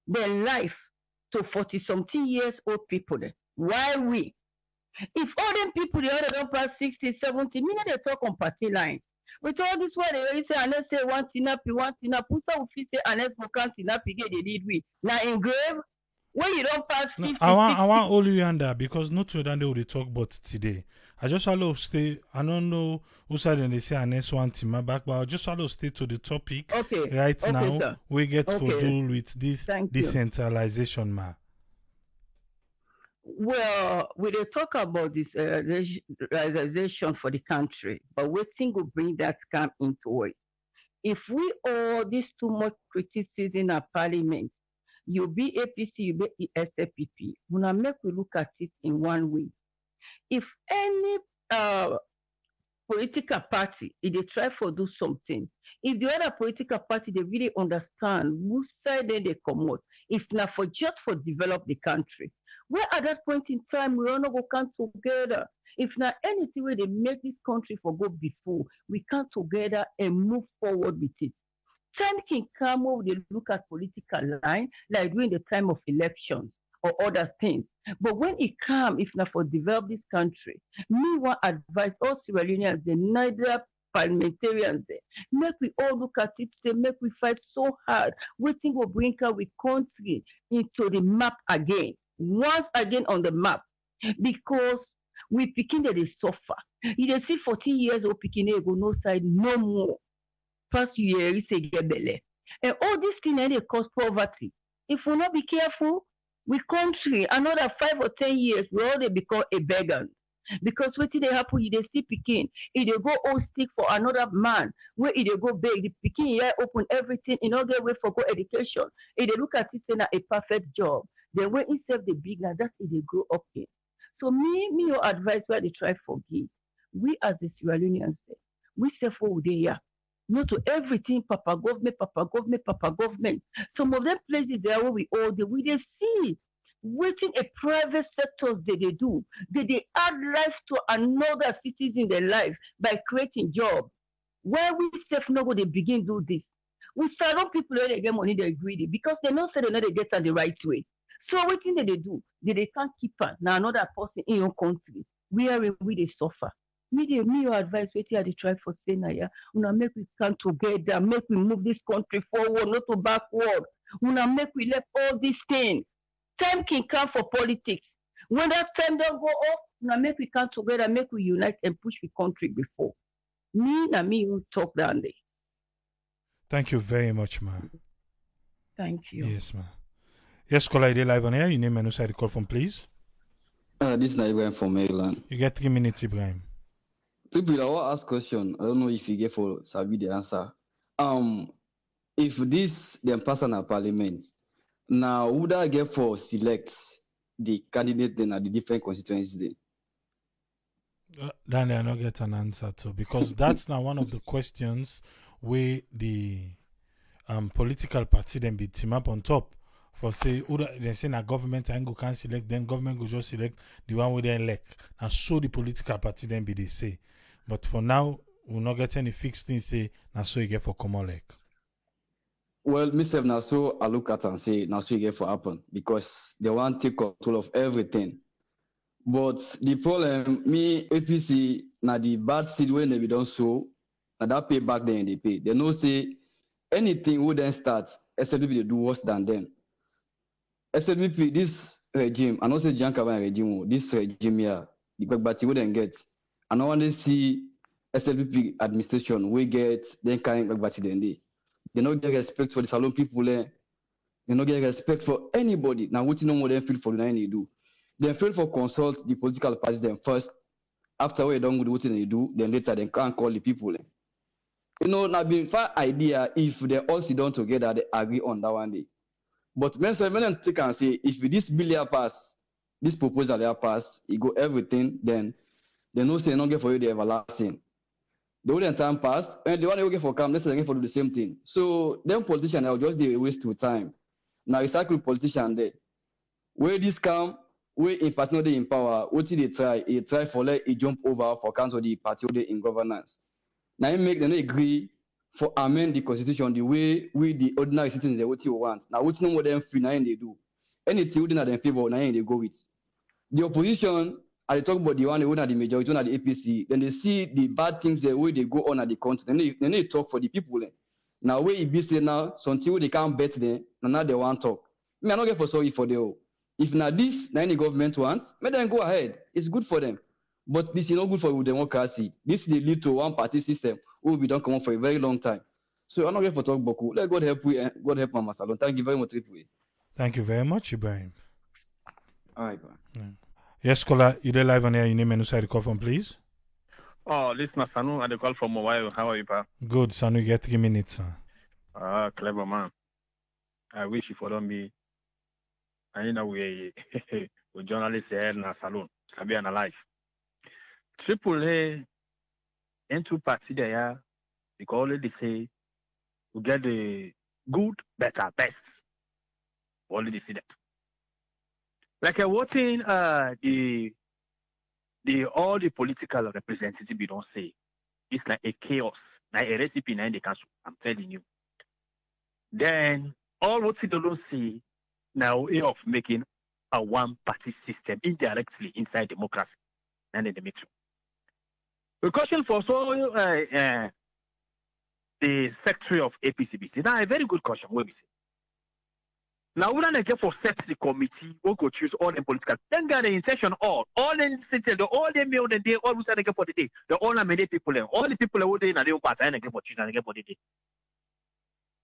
their life to 40-something years old people, then why we? If all them people, the other don't pass 60, 70, meaning they talk on party line. With all this word, they already say, unless say one tinapi, put out if say, unless we can't tinapi, get they did we. Now engrave, when you don't pass 50, No, I want all you under because not to that they will talk about today. I just want to stay. I don't know who said they say an next one to my back, but I just want to stay to the topic right now. Sir. We get for Okay. deal with this Thank you. decentralization, ma. Well, we dey talk about this realization for the country, but wetin go bring that scam into it? If we all this too much criticism at parliament, you be APC, you be SFPP, una make we look at it in one way. If any political party, if they try for do something, if the other political party they really understand whose side they come out, if not for just for develop the country, where at that point in time we all not go come together. If not anything where they make this country for go before, we come together and move forward with it. Time can come when they look at political line, like during the time of elections or other things. But when it comes, if not for develop this country, me want advise all Sierra Leoneans, the neither parliamentarians there, make we all look at it, say, make we fight so hard, waiting will bring our country into the map again, once again on the map, because we picking that they suffer. You dey see 14 years old picking they go no side no more. First year, say get belle. And all these things they cause poverty. If we not be careful, we country another 5 or 10 years, we all they become a beggar. Because what they happen, you they see picking, if they go all stick for another man, where if they go beg, the picking here open everything in order way for go education. If they look at it in a perfect job, then when instead the big now that's if they grow up in. So me your advice where they try forgive. We as the Sierra Leoneans, we say for here. Not to everything, Papa government, Papa government, Papa government. Some of them places there where we all the we they see waiting a private sectors they do. They add life to another citizen in their life by creating job. Where we self know they begin do this. We surround people where they get money, they're greedy because they know say they know they get on the right way. So what thing they do? They can't keep on now another person in your country. Where we they suffer. Me your advice waiting they try for say now yeah. Una make we come together, make we move this country forward, not to backward. Una make we left all these things. Time can come for politics. When that time don't go off, una make we come together, make we unite and push the country before. Me you talk down there. Thank you very much, ma. Thank you. Yes, ma. Yes, caller, you live on air. Your name and who the call from, please. This is Ibrahim from Maryland. You get 3 minutes, Ibrahim. People, I want to ask question. I don't know if you get for Sabi the answer. If this the personal parliament, now would I get for select the candidate then at the different constituencies? Then I not get an answer to because that's now one of the questions where the political party then be team up on top for say they say na government and go can select, then government go just select the one where they elect. And so the political party then be they say. But for now, we'll not get any fixed thing say na so you get for Komolek. Well, myself now, so I look at and say, now so get for happen because they want to take control of everything. But the problem, me APC, now the bad seed when they don't sow, and that pay back then they pay. They know say anything would then start, SLBP they do worse than them. SLBP, this regime, I don't say Jankavan regime, this regime here, the Bagbati wouldn't get. I don't want to see SLBP administration, we get, then kind Bagbati then they don't get respect for the Salon people there. They don't get respect for anybody. Now, what you know more than feel for the they do. They fail for consult the political parties them first. After we done with what they do, then later they can't call the people. You know, now been far idea if they all sit down together, they agree on that one day. But men take and say if this bill pass, this proposal here pass, it go everything, then they know say not get for you the everlasting. The whole time passed, and the one they get for come, let's say they for do the same thing. So them politicians are just they waste of time. Now it's cycle politician there. Where this come, where in partner they in power, what did they try for let it jump over for council the party they in governance. Now it make them agree for amend the constitution the way we the ordinary citizens they what you want. Now what no more them free now they do. Anything within them favor now they go with. The opposition, I talk about the one who are the majority, one are the APC, then they see the bad things the way they go on at the country. Then they talk for the people. Now where it be say now, until they can't bet them, now they want talk. Me I not get for sorry for them. If now this now the government wants, let them go ahead. It's good for them. But this is not good for democracy. This will lead to one party system who will be done come on for a very long time. So I'm not here for talk Boku. Let God help we God help Mama Salon. Thank you very much, Triple. Thank you very much, Ibrahim. All right, yeah. Yes, caller, you there live on air. Your name and who side the call from, please. Oh, listener Sanu, I call from Mobile. How are you, pa? Good, Sanu. You get 3 minutes, sir. Clever man. I wish you follow me. I know we journalists here in a salon. Sabi analyze. Triple A into party there, because they say we get the good, better, best. Only they see that. Like watching the all the political representatives we don't say. It's like a chaos, like a recipe in the council. I'm telling you. Then all what they don't see now way of making a one-party system indirectly inside democracy, and then they make sure. The question for the secretary of APCBC. That's a very good question. What we say. Now, we don't get for set the committee who go choose all the political. Then got the intention all in city, all the meal the day, all we say they get for the day. The all the many people, all the people who they in the party and get for choose and get for the day.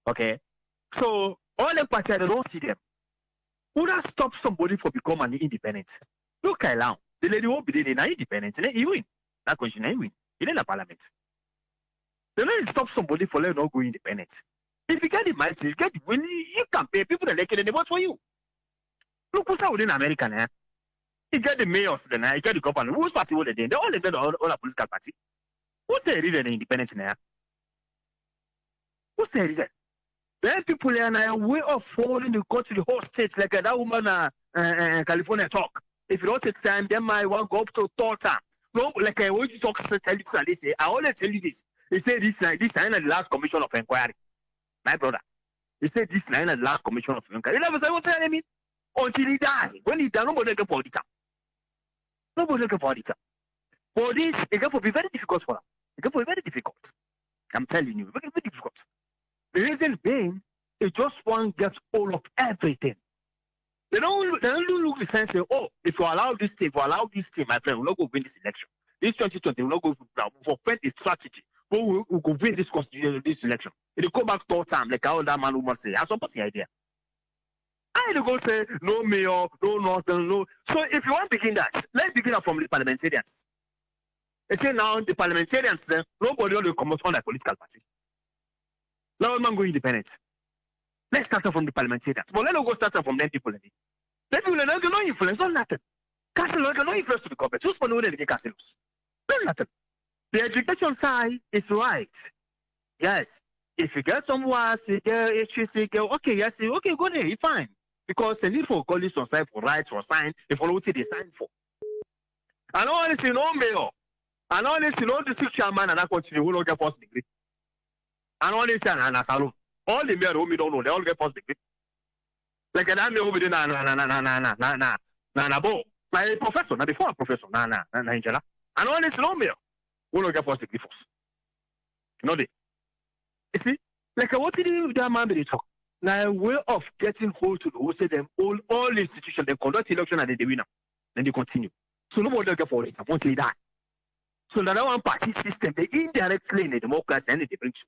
Okay, so all the party they don't see them. Would that stop somebody from becoming independent? Look around. The lady won't be there independent. He win. That question, he win. He in the parliament. They don't stop somebody for letting not go independent. If you get the money, you get when you can pay people that like it and they vote for you. Look what's out in America now. You get the mayors, then you get the governor. Whose party will they do? They all depend on all a political party. What's the reason the independent now? What's the reason? Then people are now way of following the country, the whole state, like that woman California talk. If you don't take time, then might want go up to third time. No, like I always talk tell you and they say, I always tell you this. They say this is the last commission of inquiry. My brother. He said this line is the last commission of inquiry. You never say what I mean? Until he dies. When he dies, nobody can for the time. Nobody can for the time. For this, it can be very difficult for him. It can be very difficult. I'm telling you, very, very difficult. The reason being, they just want to get all of everything. They don't look the sense say, oh, if you allow this team, my friend, we'll not go win this election. This 2020, we'll not go for the strategy. But we go win this constitution, this election. It will go back third time, like how that man woman say. I support the idea. I don't go say no mayor, no nothing, no. So if you want to begin that, let's begin that from the parliamentarians. They say now the parliamentarians, then nobody will come out on the political party. Now man go independent. Let's start from the parliamentarians. But let's go start from them people. Them people don't get no influence, not nothing. Council get no influence to the government. Who's going to get councillors? No nothing. The education side is right. Yes. If you get some words, you get HC, okay, yes, okay, go there, fine. Because the need for college on side for rights or sign, if you they sign for. And honestly, no mayor. And honestly, no district chairman and I continue, who don't get first degree. And honestly, and a salon. All the mayor who me don't know, they all get first degree. Like an army over there, na bo. My professor, na before a professor, na Angela. And all this no mayor, we don't get first degree first. You know they. You see, like what did that man be talk? Now a way of getting hold to the who say them all institutions, they conduct election and they win. Then they continue. So nobody will get for it until they die. So that one party system, they indirectly in the democracy and they bring you.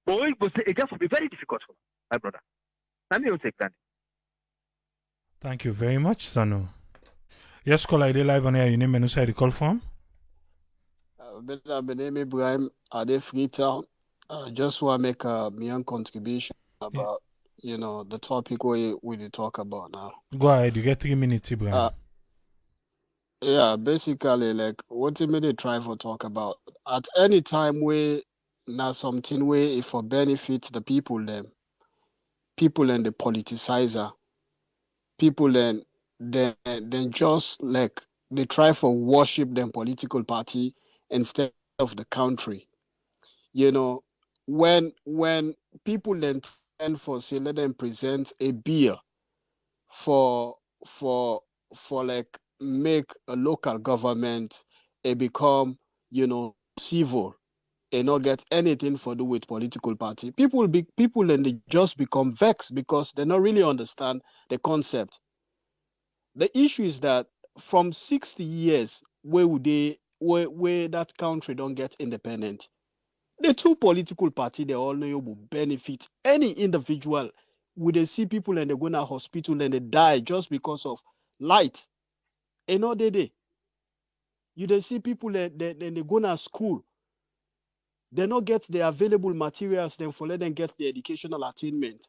But it was again for be very difficult for my brother. Let me take that. Thank you very much, Sanu. Yes, call ID live on air. Your name and inside the call form. My name is Ibrahim Ade Freetown. Just want to make a my contribution about the topic we talk about now. Go ahead. You get 3 minutes, Ibrahim. Yeah, basically, like what they try for talk about at any time we now something where if for benefit the people and the politicizer, people then just like they try for worship them political party instead of the country. When people then tend for say let them present a beer for like make a local government it become civil and not get anything for do with political party. People and they just become vexed because they don't really understand the concept. The issue is that from 60 years where that country don't get independent, the two political party they all know will benefit any individual. Would they see people and they go to hospital and they die just because of light? And all day. You they see people and they go to school. They not get the available materials then for let them get the educational attainment.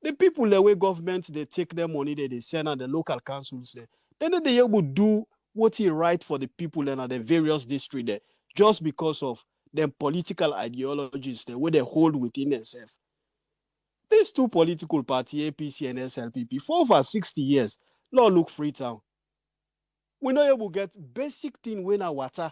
The people the way government they take their money they send at the local councils there. Then they able do what is right for the people and at the various districts there just because of them political ideologies the way they hold within themselves. These two political parties, APC and SLPP, for over 60 years, Lord look Freetown. We not able get basic thing when our water.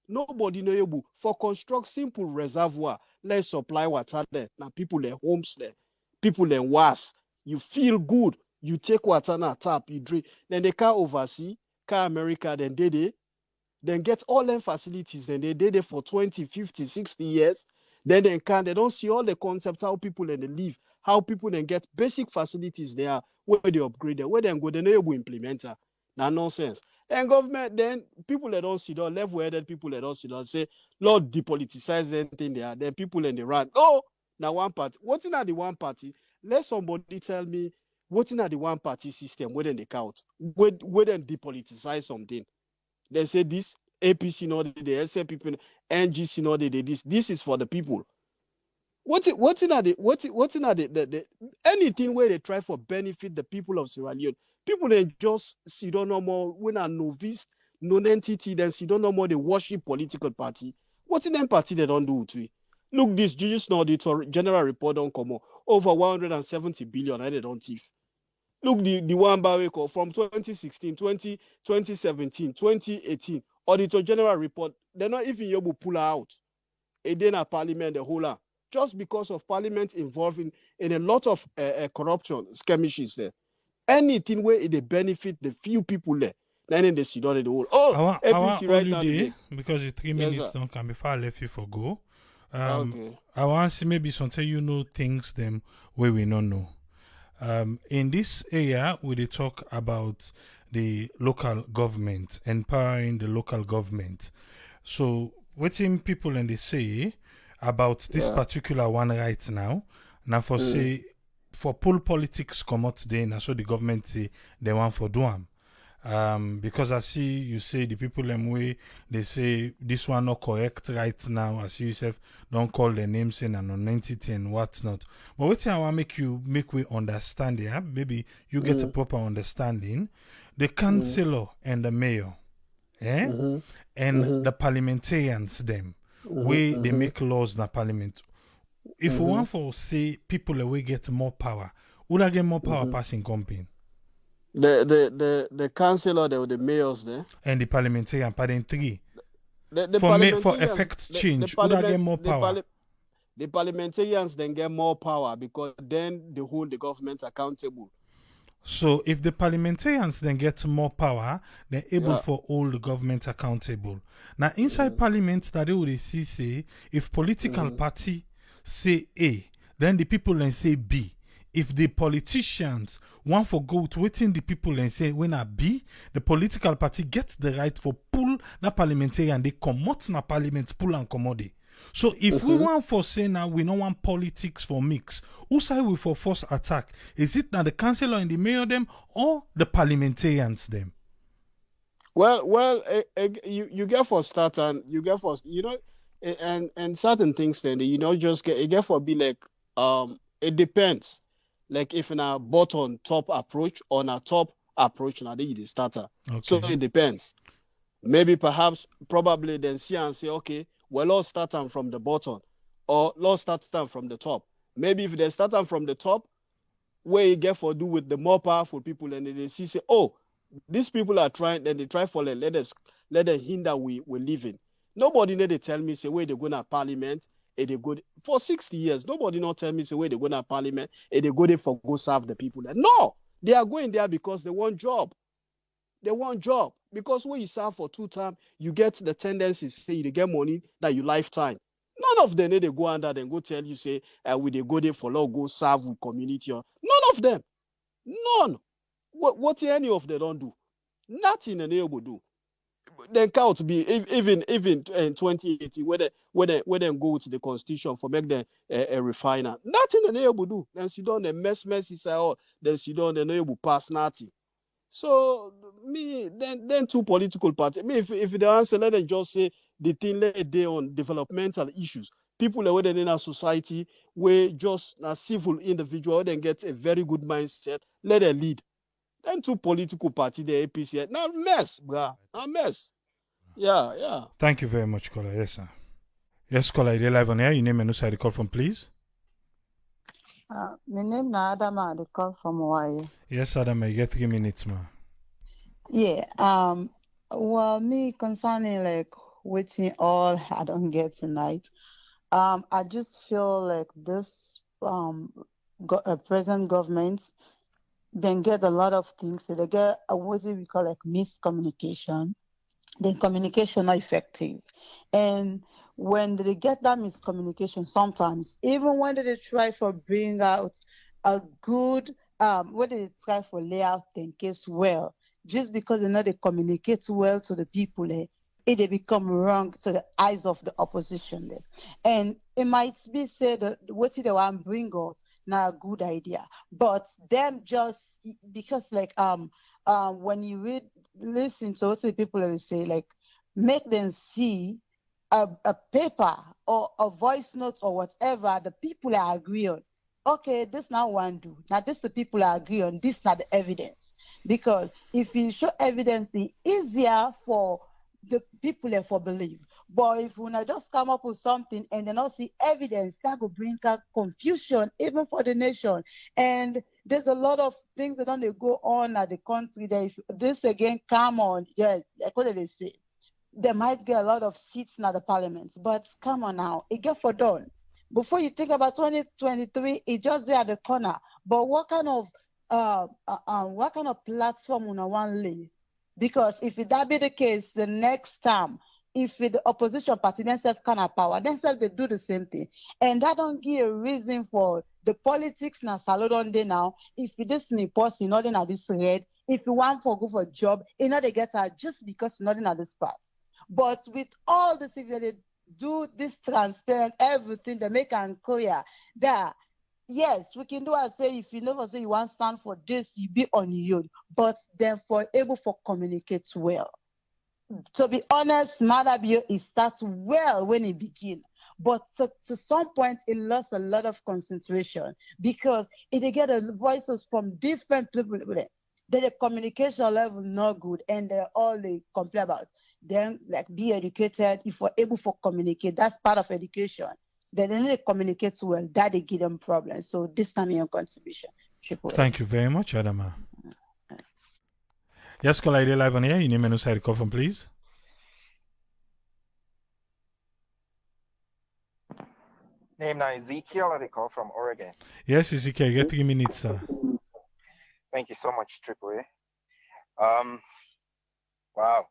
Nobody know able for construct simple reservoir. Let's supply water there. Now people in homes there, people in was. You feel good. You take water na tap, you drink. Then they can oversee, can America, then then get all them facilities. Then they did it for 20, 50, 60 years. Then they don't see all the concepts, how people then they live, how people then get basic facilities there, where they upgrade them, where they go, they able implement that. Now nonsense. And government, then people that don't see that, level-headed people that don't see that say, Lord, depoliticize anything there. Then people in the run. Oh, now one party. What's in the one party? Let somebody tell me what's in the one party system where then they count. Where then depoliticize something. They say this, APC not the SLPP, NGC not the this. This is for the people. What's in the anything where they try for benefit the people of Sierra Leone. People they just see don't know more when a novice, non-entity, then see don't know more they worship political party. What's in them party they don't do to it? Look, this just now the general report don't come over 170 billion and they don't thief. Look, the one by from 2016, 2017, 2018, auditor general report, they're not even able to pull out. A day in parliament the whole lot. Just because of parliament involving in a lot of corruption skirmishes there. Anything where it benefit the few people there, then they see down the whole. Oh, APC right now because the 3 minutes don't come before I left you for go. Okay. I want to see maybe something things them where we don't know. In this area, we talk about the local government, empowering the local government. So, what people and they say about this particular one right now, for say for pull politics come out today, and so the government say they want for do them. Because I see you say the people them way they say this one not correct right now. I see yourself don't call the names saying an non-entity and whatnot. But what I want make we understand here, maybe you get a proper understanding. The councillor and the mayor, and the parliamentarians them, where they make laws in the parliament. If we want for say people will get more power, would I get more power passing company? The councillor there, the mayors there, and the parliamentarian, pardon three. The For effect change, would I get more power? the parliamentarians then get more power because then they hold the government accountable. So if the parliamentarians then get more power, they're able Yeah. for hold the government accountable. Now inside parliament that they would see say if political party say A, then the people then say B. If the politicians want for go to waiting the people and say when a B, the political party gets the right for pull na parliamentarian, they come out na parliament pull and commodity. So if we want for say now we don't want politics for mix, who side we for first attack? Is it now the councillor and the mayor them or the parliamentarians them? Well, you get for start and you get for and certain things then just get for be like it depends. Like if in a bottom top approach or a top approach now they the starter. So Okay. it depends. Maybe perhaps probably then see and say, okay, well, let's start them from the bottom or let's start them from the top. Maybe if they start them from the top, where you get for do with the more powerful people and they see say, oh, these people are trying, then they try for let them hinder we living. Nobody need to tell me say where they go to parliament and they go for 60 years. Nobody not tell me say where they go to parliament and they go there for go serve the people. No, they are going there because they want job. They want job because when you serve for 2 terms, you get the tendency say you get money that you lifetime. None of them they go under then go tell you say we they go there for go serve with community. None of them, none. What any of them don't do? Nothing they will do. Then count be even in 2018 when they go to the constitution for make them a refiner. Nothing they will do. Then she don't the mess inside all. Then she don't they able pass nothing. So me then two political parties. Me if the answer let them just say the thing let they on developmental issues. People are within our society where just a civil individual then get a very good mindset. Let them lead. Then two political parties, the APC. Now mess, bruh. Now mess. Yeah. Thank you very much, caller. Yes, sir. Yes, caller, you're live on air. Your name and who side you call from, please. My name is Adama. I call from Hawaii. Yes, Adam, you get 3 minutes, ma. Yeah. Well, me concerning like waiting all I don't get tonight. I just feel like this present government then get a lot of things. So they get what we call like miscommunication. Then communication not effective, and when they get that miscommunication, sometimes even when they try for bring out a good when they try for lay out their case well, just because they know they communicate well to the people, it they become wrong to the eyes of the opposition there. And it might be said that what they want to bring up not a good idea, but them just because like when you listen to what the people will say, like make them see a paper or a voice note or whatever the people are agree on. Okay, this now one do. Now this the people are agree on. This not the evidence. Because if you show evidence, it's easier for the people for believe. But if we not just come up with something and then not see evidence, that will bring confusion even for the nation. And there's a lot of things that don't go on at the country that if this again come on, yes, like what did they say? They might get a lot of seats in the parliament. But come on now, it get for done. Before you think about 2023, it's just there at the corner. But what kind of platform on one lay? Because if that be the case, the next time, if the opposition party themselves can have power, themselves they do the same thing. And that don't give a reason for the politics na salon day now. If this me person not in this red, if you want for go for a job, you know they get her just because not in this part. But with all this, if they do this transparent, everything, they make it clear that yes, we can do as say if you never say you want to stand for this, you be on your own. But then for able for communicate well. To be honest, Madabio, it starts well when it begins. But to some point, it lost a lot of concentration because it get voices from different people. Then the communication level not good, and they're all they complain about. Then like be educated. If we're able to communicate, that's part of education. Then they need to communicate well. That they give them problems. So this time your contribution. Thank you very much, Adama. Yes, caller, you're live on air. Your name and who side you call from, please. Name now Ezekiel, and they call from Oregon. Yes, Ezekiel, you get 3 minutes, sir. Thank you so much, Triple A. Wow.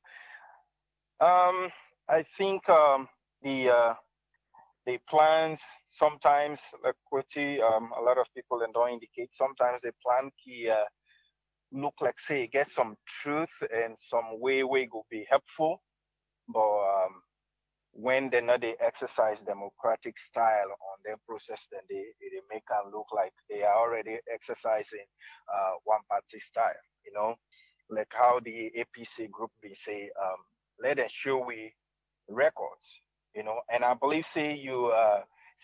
I think the plans sometimes, like a lot of people and don't indicate. Sometimes the plan can look like say get some truth and some way go be helpful, but when they not they exercise democratic style on their process, then they make it look like they are already exercising one party style. You know, like how the APC group be say, let us show we records. You know, and I believe say you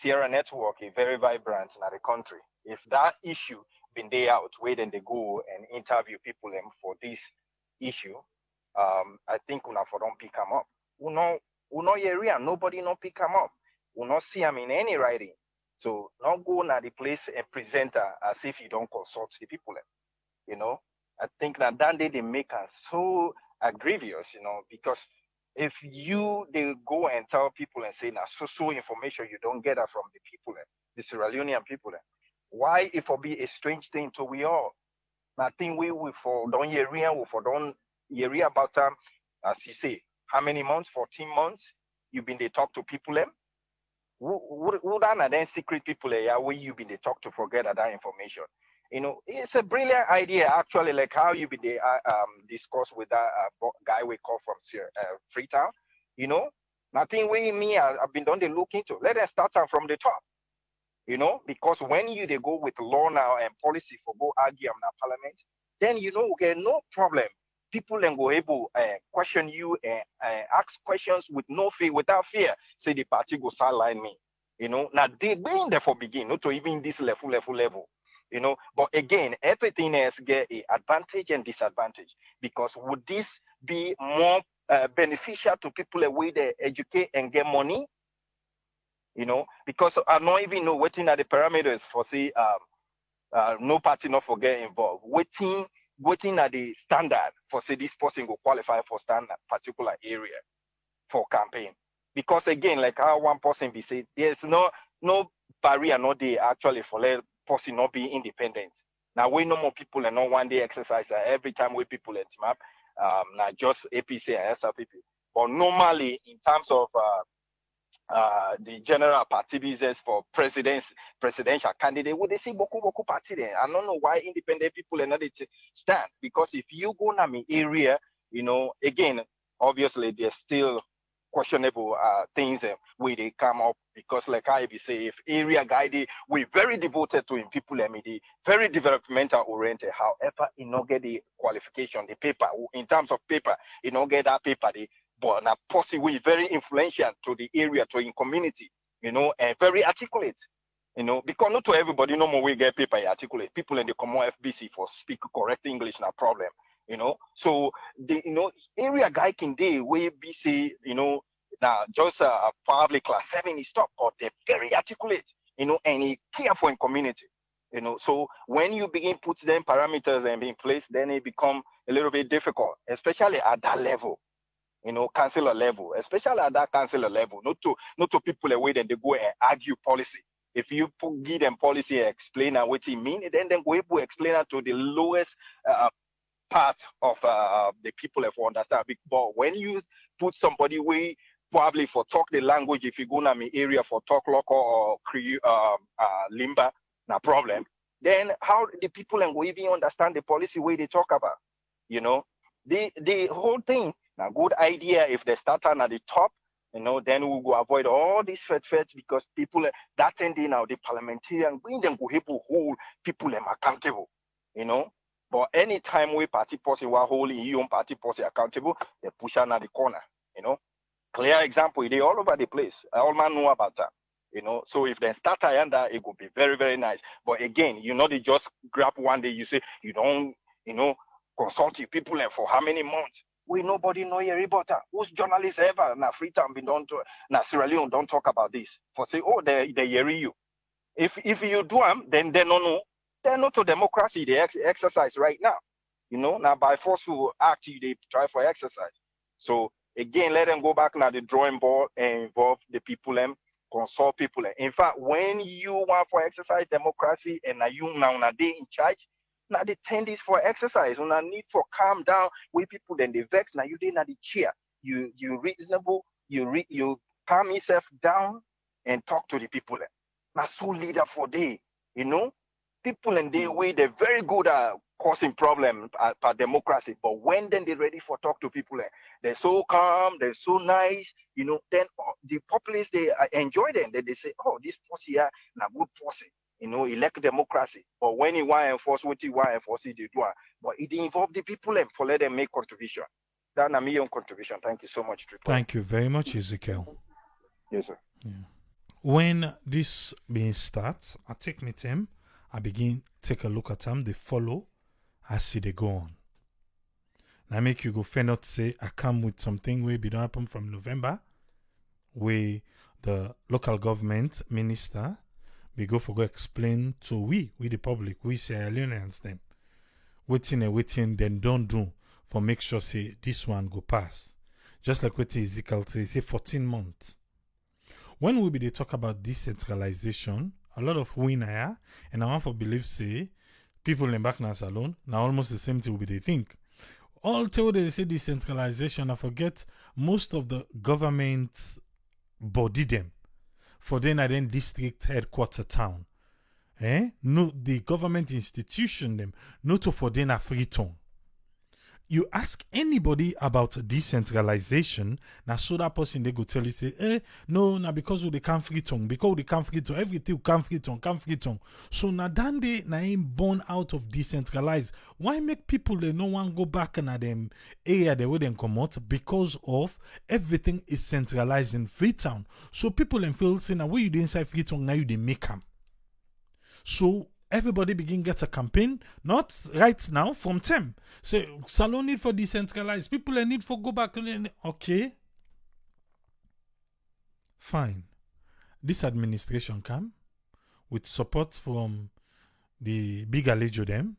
Sierra Network is very vibrant in the country. If that issue been there out, where then they go and interview people for this issue, I think una for don't pick them up. Uno area, nobody no pick them up. We not see them in any writing. So not go na the place and present as if you don't consult the people. You know, I think that day they make us so grievous, you know, because if they go and tell people and say now so information you don't get that from the people, the Sierra Leonean people, why if it be a strange thing to we all? I think we for don't hear we for don't hear about as you say, how many months? 14 months you've been they talk to people them. Who then secret people where you been they talk to forget that information. You know, it's a brilliant idea actually, like how you be they discuss with that guy we call from Freetown. You know, nothing I've been done they look into. Let us start from the top. You know, because when they go with law now and policy for go argue in the parliament, then you know okay, no problem. People then go able question you and ask questions with no fear, without fear. Say the party go sideline me. You know, now they been there for begin, not to even this level. You know, but again, everything else get a advantage and disadvantage, because would this be more beneficial to people the way they educate and get money? You know, because I don't even know what are the parameters for say no party not for get involved. Waiting at the standard for say this person will qualify for standard particular area for campaign. Because again, like how one person be said, there's no barrier no day actually for let person not be independent. Now we know more people and not one day exercise every time we people at map not just APC and SRPP. But normally in terms of the general party business for presidential candidate, would they see boku party there? I don't know why independent people are not stand, because if you go to my area, you know, again, obviously there's still questionable things where they come up, because like I be say, if area guy we very devoted to him, people very developmental oriented. However, you not get the qualification, the paper in terms of paper, you not get that paper. But now possibly very influential to the area, to in community, you know, and very articulate, you know, because not to everybody no more we get paper articulate. People in the common FBC for speak correct English, no problem, you know. So the area guy can do we BC, you know, now just probably class 7 is top, but they're very articulate, you know, and he care for in community. You know, so when you begin put them parameters and in place, then it become a little bit difficult, especially at that level. You know, councillor level, especially at that councillor level, not to people away that they go and argue policy. If you give them policy and explain what it means, then go able to explain it to the lowest part of the people if understand. But when you put somebody way probably for talk the language, if you go to my area for talk local or limba, no problem. Then how the people and we even understand the policy way they talk about, you know, the whole thing. Now, good idea if they start on at the top, you know, then we'll go avoid all these feds because people that ending now the parliamentarian bring them go able hold people them accountable, you know. But anytime we party person were holding your own party person accountable, they push on at the corner, you know. Clear example, they all over the place. All man know about that. You know, so if they start yonder, it would be very, very nice. But again, you know, they just grab one day, you say you don't, you know, consult your people for how many months? We nobody know your reporter. Who's journalists ever na Freetown been done to na Sierra Leone don't talk about this. For say, oh, they hear you. If you do them, then they don't know. They're not to democracy they exercise right now. You know, now by forceful act they try for exercise. So again, let them go back now the drawing board and involve the people them consult people. In fact, when you want for exercise democracy and you now they in charge, now the 10 days for exercise, una need for calm down with people then they vex. Now you did not the chair. You reasonable, you calm yourself down and talk to the people. Now so leader for day, you know, people in their way they're very good at causing problems for democracy. But when then they're ready for talk to people, they're so calm, they're so nice, you know. Then the populace they enjoy them. Then they say, oh, this force here, na good force, you know, elect democracy. But when you want to enforce what you want to enforce, they do. But it involve the people and for let them make contribution. That's my own contribution. Thank you so much, Triple. Thank you very much, Ezekiel. Yes, sir. Yeah. When this being starts, I take my time, I begin take a look at them, they follow, I see they go on. Now make you go fair not say I come with something where be don't happen from November, where the local government minister we go for go explain to we the public, we say Leoneans them. Waiting, then don't do for make sure say this one go pass. Just like what Ezekiel say 14 months. When we be they talk about decentralization, a lot of we now, and I want to believe say people in back now salon now almost the same thing we they think. All till they say decentralization, I forget most of the government body them for then I then district headquarter town. No, the government institution them not to for then a free town. You ask anybody about decentralization, now so that person they go tell you say, no, now because of the can't free tongue, because they can't free tongue, everything can't free tongue. So now then they na ain't born out of decentralized. Why make people they no one go back and them area they wouldn't come out because of everything is centralized in Freetown. So people in feel say now where you do inside Freetown now you they make them. So everybody begin get a campaign, not right now, from them. Say, Salon need for decentralized. People need for go back. Okay. Fine. This administration come with support from the big Alejo them.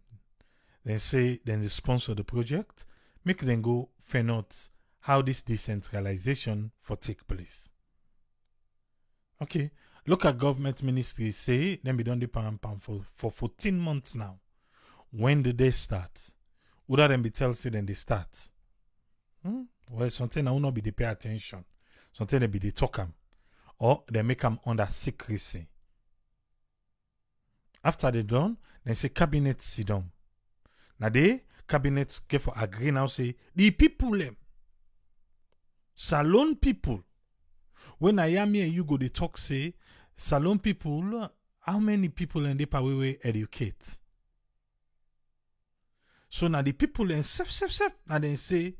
Then say, then they sponsor the project. Make them go find out how this decentralization for take place. Okay. Local government ministries say, then be done the pam for 14 months now. When did they start? Would them be tell say then they start? Well, something I will not be they pay attention. Something they be they talk them. Or they make them under secrecy. After they done, then say cabinet sit down. Now they cabinet get for agree now say the people them. Salon people. When I am here, you go they talk say Salon people, how many people in the power educate? So now the people in self, now they say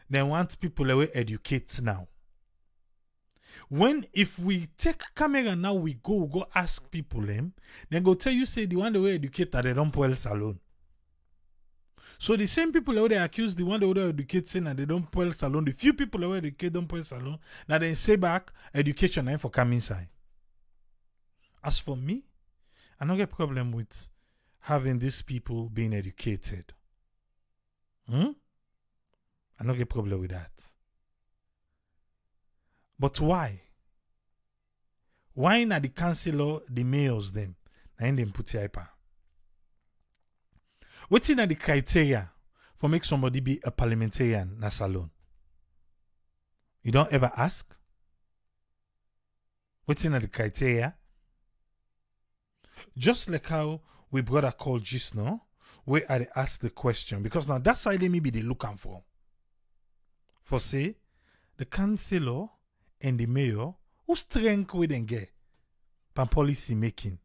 they want people to educate now. When if we take camera now, we go ask people them, then go tell you say the one they educate that they don't pull salon. So the same people who they accuse the one they educate saying that they don't pull salon, the few people who educate don't pull salon, now they say back education for come inside. As for me, I don't get problem with having these people being educated. I don't get problem with that. But why? Why not the councillor, the mayors them? Na them put hyper. What's in the criteria for make somebody be a parliamentarian na salon? You don't ever ask? What's in the criteria? Just like how we brother called just now, where I ask the question, because now that side maybe they looking for. For say, the councillor and the mayor, who strength we then get pan policy making?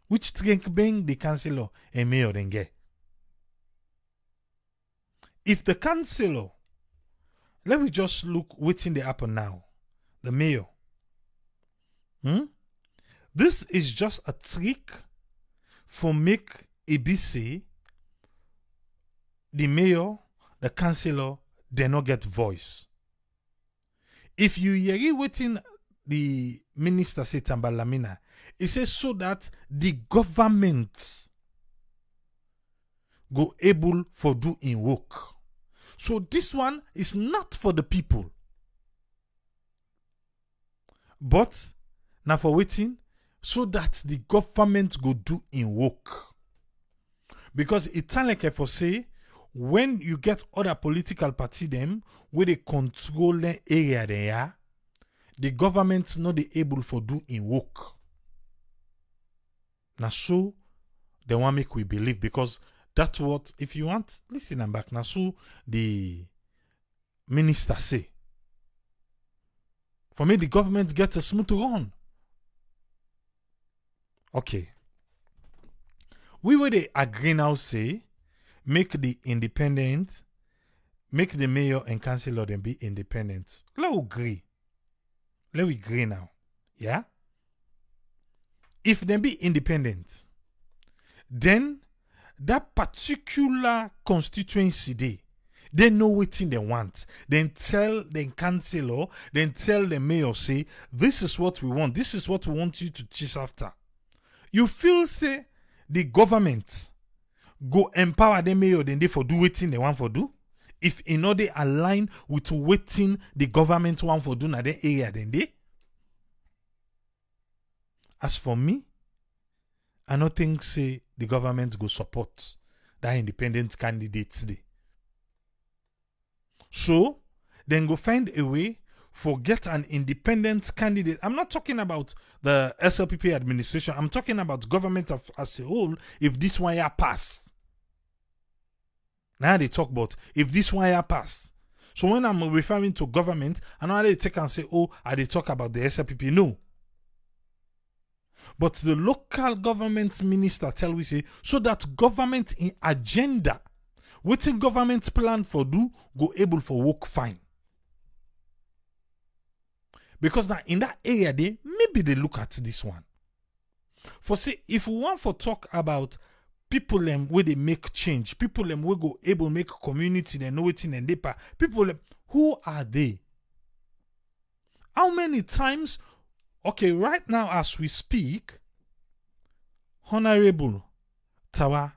Which strength bring the councillor and mayor then get? If the councillor, let me just look what's in the happen now. The mayor. This is just a trick for make ABC, the mayor, the councillor, they not get voice. If you hear waiting the minister say Tambalamina, it says so that the government go able for do in work. So this one is not for the people. But now for waiting, so that the government go do in work. Because it sound like I for say, when you get other political party them where they control the area they are, the government not be able for do in work. Now so they want make we believe, because that's what, if you want, listen and back. Now so the minister say, for me the government get a smooth run. Okay. We will they agree now say, make the independent, make the mayor and councillor them be independent. Let we agree. Let we agree now. Yeah? If they be independent, then that particular constituency they know what thing they want. Then tell the councillor, then tell the mayor, say, this is what we want. This is what we want you to chase after. You feel say the government go empower the mayor, then they for do what thing they want for do. If in order they align with waiting the government want for do na the area, then they. As for me, I don't think say the government go support that independent candidates day. So then go find a way for get an independent candidate. I'm not talking about the SLPP administration. I'm talking about government as a whole. If this one year pass, now they talk about if this one year pass. So when I'm referring to government, I know they take and say, oh, they talk about the SLPP. No. But the local government minister tell we say, so that government in agenda, waiting government plan for do, go able for work fine. Because now in that area they maybe they look at this one. For say, if we want for talk about people them where they make change, people them will go able make community they know it in and deeper. People them, who are they? How many times? Okay, right now as we speak, Honorable Tawa,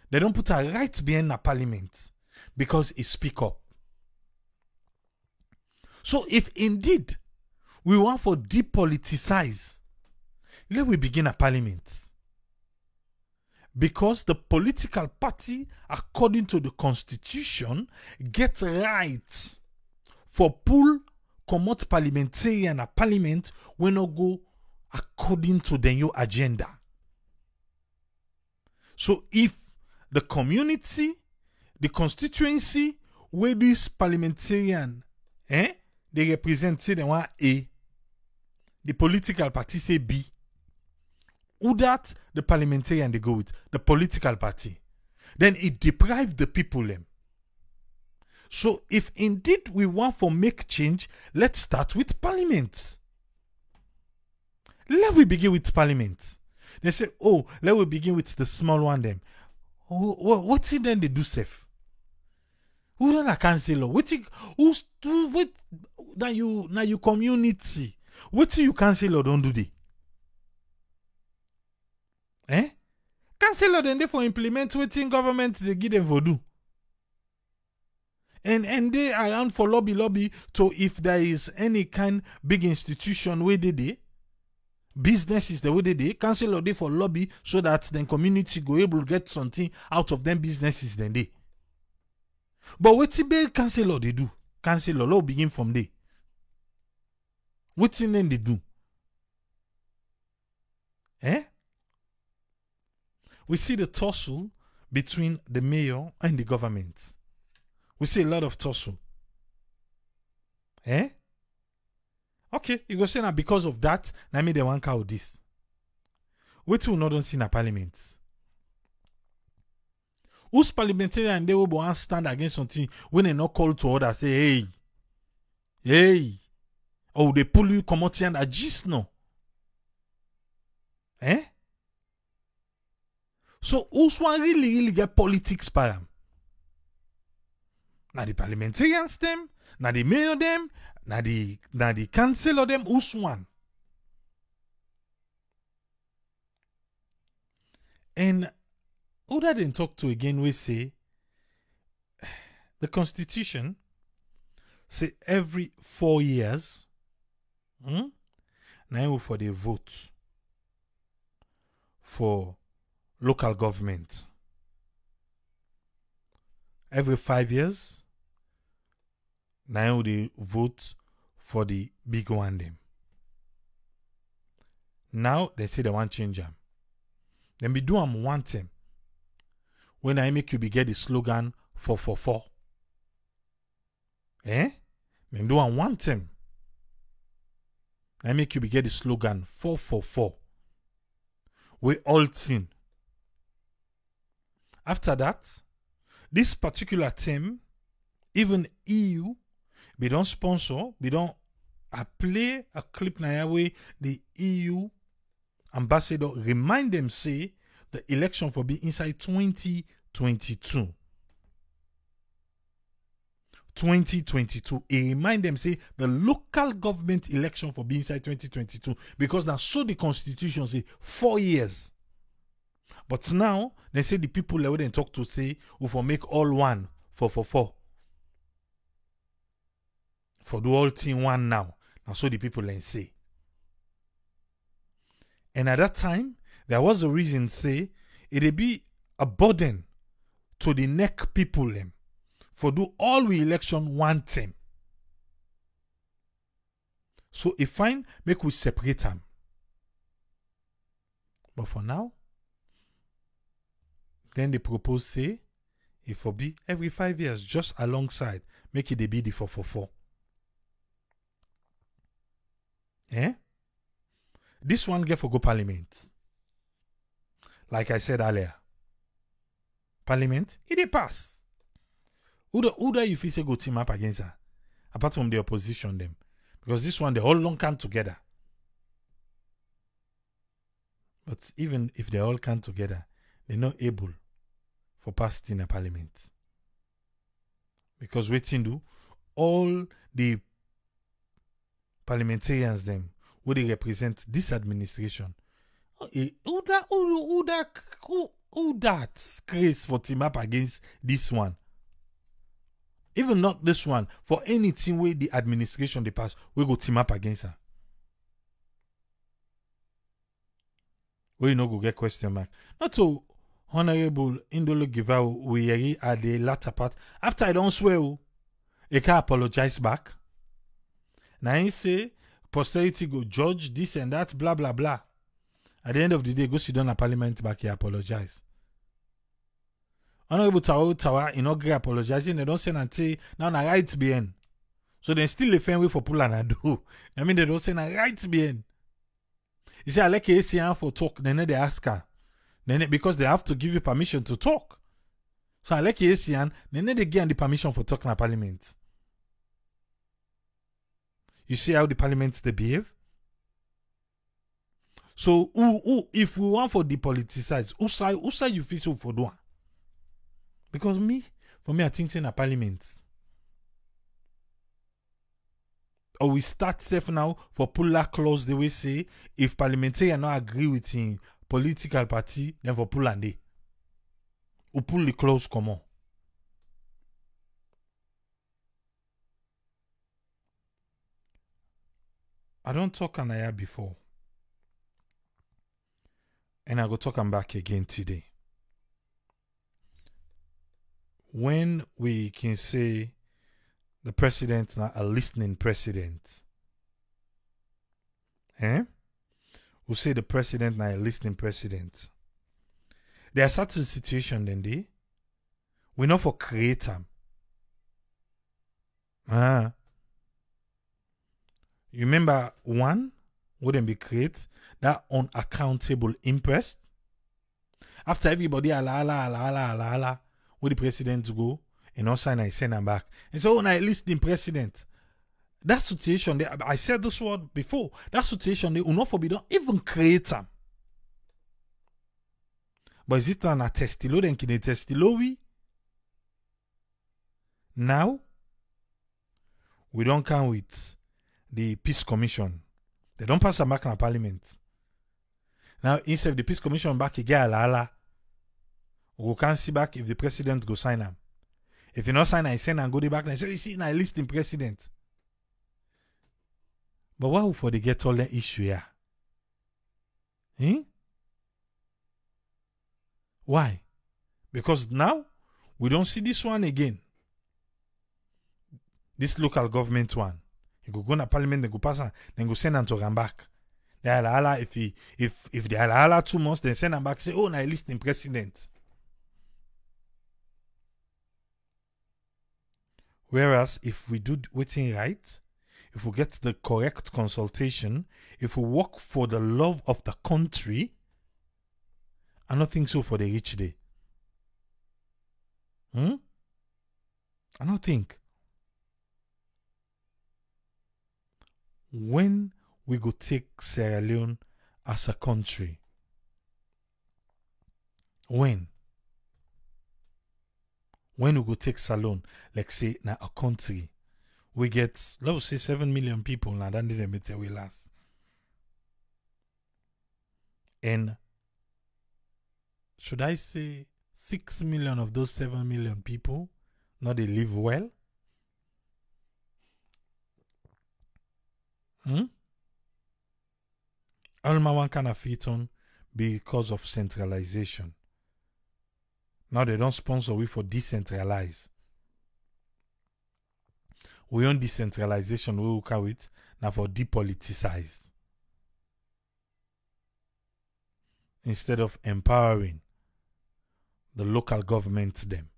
they don't put a right behind the parliament because it speak up. So if indeed we want for depoliticize, let we begin a parliament. Because the political party, according to the constitution, get right for pull commot parliamentarian a parliament when not go according to the new agenda. So if the community, the constituency where this parliamentarian they represent say they want A, the political party say B, who that the parliamentarian they go with, the political party, then it deprives the people them. So if indeed we want for make change, let's start with parliament. Let we begin with parliament. They say, oh, let we begin with the small one them. What's it then they do safe? Who don't a councillor? What now you community? What you councillor don't do they? Councillor then they for implement what in government they give them for do. And they are around for lobby to if there is any kind big institution where they businesses the way they councillor they for lobby so that then community go able to get something out of them businesses then they. But what the councillor they do? Councillor law begin from there. What's in them they do? We see the tussle between the mayor and the government. We see a lot of tussle. Okay, you go say now because of that, now me they want cow this. Wait till not don't see na parliament. Who's parliamentarian they will go and stand against something when they not call to order say hey, oh they pull you come out here and just no. So who's one really get politics by them? Now the parliamentarians them, now the mayor them, now the councillor them, who's one? And who that then talk to again we say the constitution say every 4 years now for the vote for local government. Every 5 years, now they vote for the big one them. Now they say they want change them. Then be do them one time. When I make you be get the slogan 444. Then do them one time. I make you be get the slogan 444. We all team. After that, this particular team, even EU, we don't sponsor, we don't play a clip na way the EU ambassador remind them say the election for be inside 2022. 2022. He remind them say the local government election for be inside 2022 because now so the constitution say 4 years. But now they say the people that wouldn't talk to say who for make all one 444. For do all thing one now. Now so the people then say. And at that time, there was a reason say it'd be a burden to the neck people them for do all we election one time. So if fine, make we separate them. But for now, then they propose say it for be every 5 years, just alongside, make it be the 444. This one get for go parliament. Like I said earlier. Parliament, it pass. Who do you feel say go team up against her? Apart from the opposition them. Because this one, they all long come together. But even if they all come together, they're not able for passing a parliament. Because waiting do, all the parliamentarians them, who they represent this administration. Who that craze for team up against this one? Even not this one, for anything where the administration they pass, we go team up against her. We no go get question mark. Not so Honorable Indolo Givao we at the latter part. After I don't swear, he can apologize back. Now he say posterity go judge this and that, blah blah blah. At the end of the day, go sit down at parliament back here apologize. Honorable Tawa inaugurate apologizing, they don't say and say now na right bien. So they still a fair way for pull and do. I mean they don't say na right bien. You see, I like ACN for talk, then they ask her. Then because they have to give you permission to talk. So I like ACN, then they get the permission for talking at parliament. You see how the parliament they behave? So who if we want for depoliticize, who side you feel so for doing? Because for me, I think in a parliament. Or we start safe now for pull that clause the way say if parliamentarian not agree with him political party, then for pull and day. Or pull the clause common. I don't talk on air before. And I go talk and back again today. When we can say the president now a listening president, we say the president now a listening president. There are certain situations then we not for create them. You remember one wouldn't be create that unaccountable interest. After everybody ala where the president go and also I send them back. And so when I listening president, that situation there, I said this word before, that situation they will not forbidden even create them. But is it an a testilo then can testilo we? Now we don't come with the Peace Commission. They don't pass a back in the parliament. Now instead of the Peace Commission back again ala. We can't see back if the president go sign them. If you not sign, I send and go back and say, you see, I list in president. But why we for they get all the issue here? Why? Because now we don't see this one again. This local government one. You go to parliament, they go pass and then go send them to come back. They ala if they ala 2 months, then send them back, say, oh, now listening president. Whereas if we do waiting right, if we get the correct consultation, if we work for the love of the country, I don't think so for the rich day. I don't think. When we go take Sierra Leone as a country, when we go take Salone, like say now a country, we get, let's say 7 million people now, then they meet we last. And should I say 6 million of those 7 million people, now they live well? All my one kind of fit on because of centralization. Now they don't sponsor we for decentralize. We on decentralization, we will call it now for depoliticize. Instead of empowering the local government them.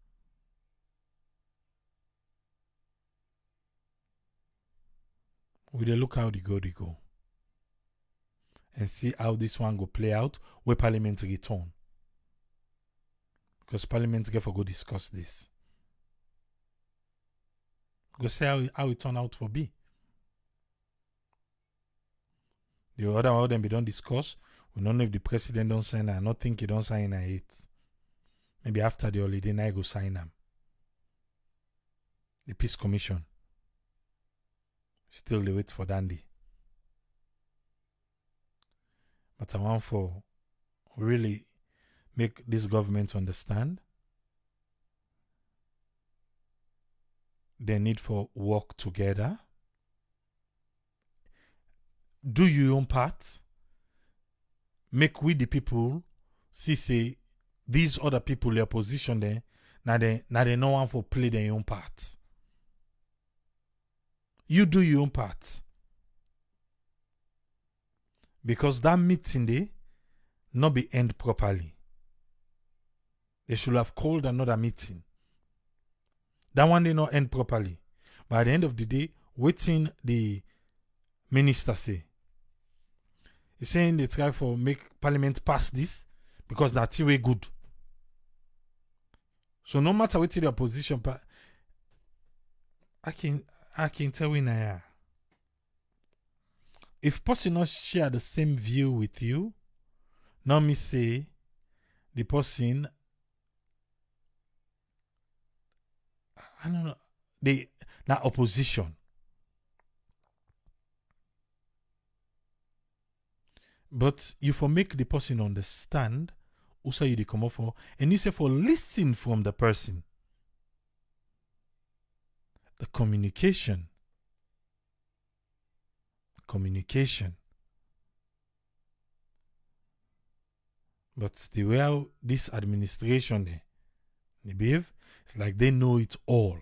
We dey look how they go. And see how this one go play out where parliament return. Because parliament get for go discuss this. Go see how it turn out for be. The other one them we don't discuss. We don't know if the president don't sign. I don't think he don't sign it. Maybe after the holiday now go sign them. The Peace Commission. Still they wait for Dandy. But I want for really make this government understand the need for work together. Do your own part. Make we the people see say these other people their position there. Now they no one for play their own part. You do your own part. Because that meeting there not be end properly. They should have called another meeting. That one did not end properly. But at the end of the day, waiting the minister say. He's saying they try for make parliament pass this because that's way good. So no matter what the opposition, I can tell you now. If person not share the same view with you, now me say the person, I don't know, they na opposition. But you for make the person understand also you they come up for, and you say for listen from the person. The communication. But the way how this administration they behave, it's like they know it all.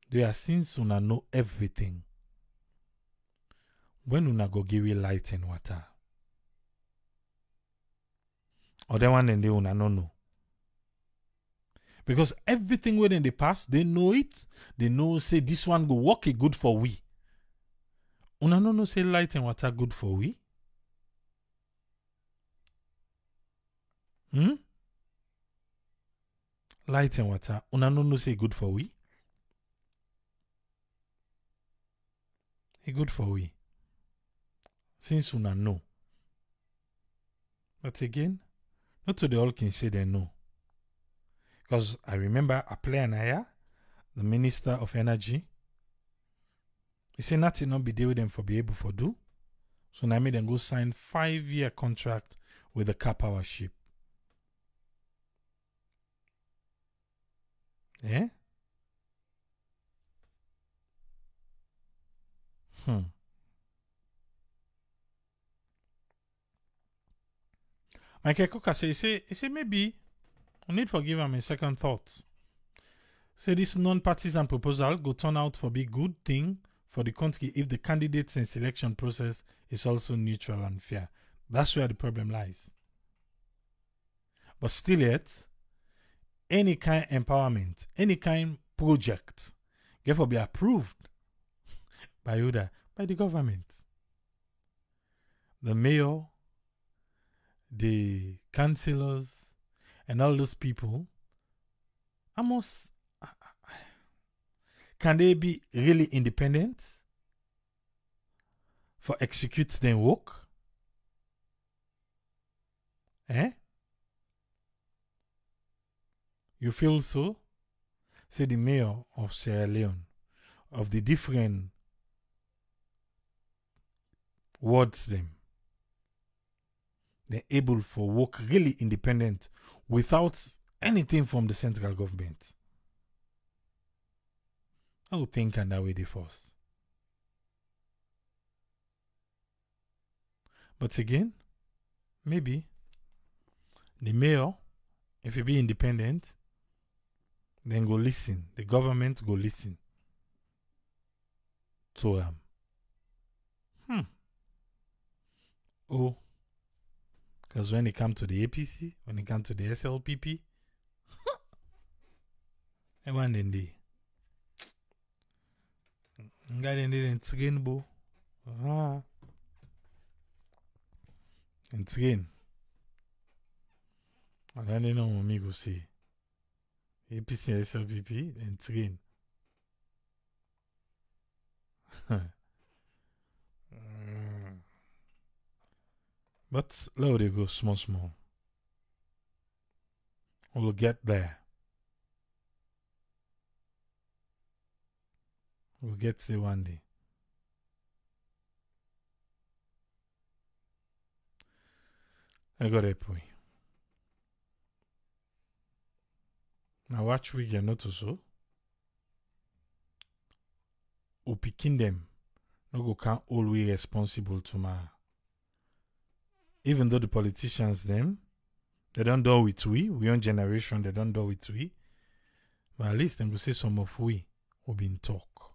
They are since una know everything. When una go give you light and water. Or the one and they una no know. Because everything within the past, they know it. They know say this one go work it good for we. Una no know say light and water good for we. Light and water. Una no know say good for we. It good for we. Since una know. But again, not to the all can say they know. Because I remember Aple Anaya, the Minister of Energy, he said nothing not be there with them for be able to do. So now I made them go sign 5-year contract with the car power ship. Yeah? Michael Coker say, he say maybe we need to give him a second thought. Say this non-partisan proposal go turn out for be good thing for the country if the candidates and selection process is also neutral and fair. That's where the problem lies. But still yet, any kind empowerment, any kind project, therefore be approved by UDA, by the government. The mayor, the councillors, and all those people, can they be really independent for execute their work? You feel so? Say the mayor of Sierra Leone, of the different wards them, they're able for work really independent without anything from the central government. I would think and that way the first. But again, maybe the mayor, if he be independent, then go listen. The government go listen to him. Oh, because when it comes to the APC, when it comes to the SLPP, I want in the in train bo. In train. I don't know what me go say. APC and SLPP and train. But let it go small. We'll get there. We'll get there one day. I got a point. Now watch we get not so. We picking them. No go can't always responsible to my. Even though the politicians them, they don't do it we own generation, they don't do it we. But at least them go say some of we will be in talk.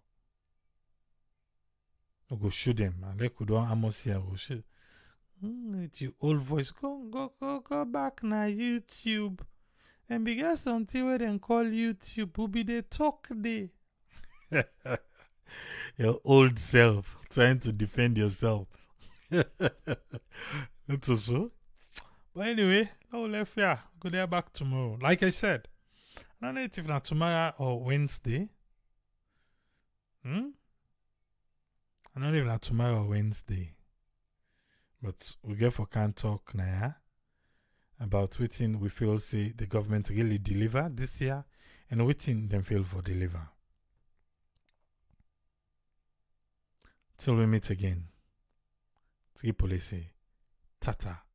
We go show them and they could do almost here go show. With your old voice, go back na YouTube. And because something where they call YouTube will be the talk day. Your old self trying to defend yourself. That's also. But anyway, no left here. Go there back tomorrow. Like I said, I don't know if not tomorrow or Wednesday. I don't know if not tomorrow or Wednesday. But we get for can talk now about waiting we feel say the government really deliver this year and waiting them feel for deliver. Till we meet again. Three police. Tata.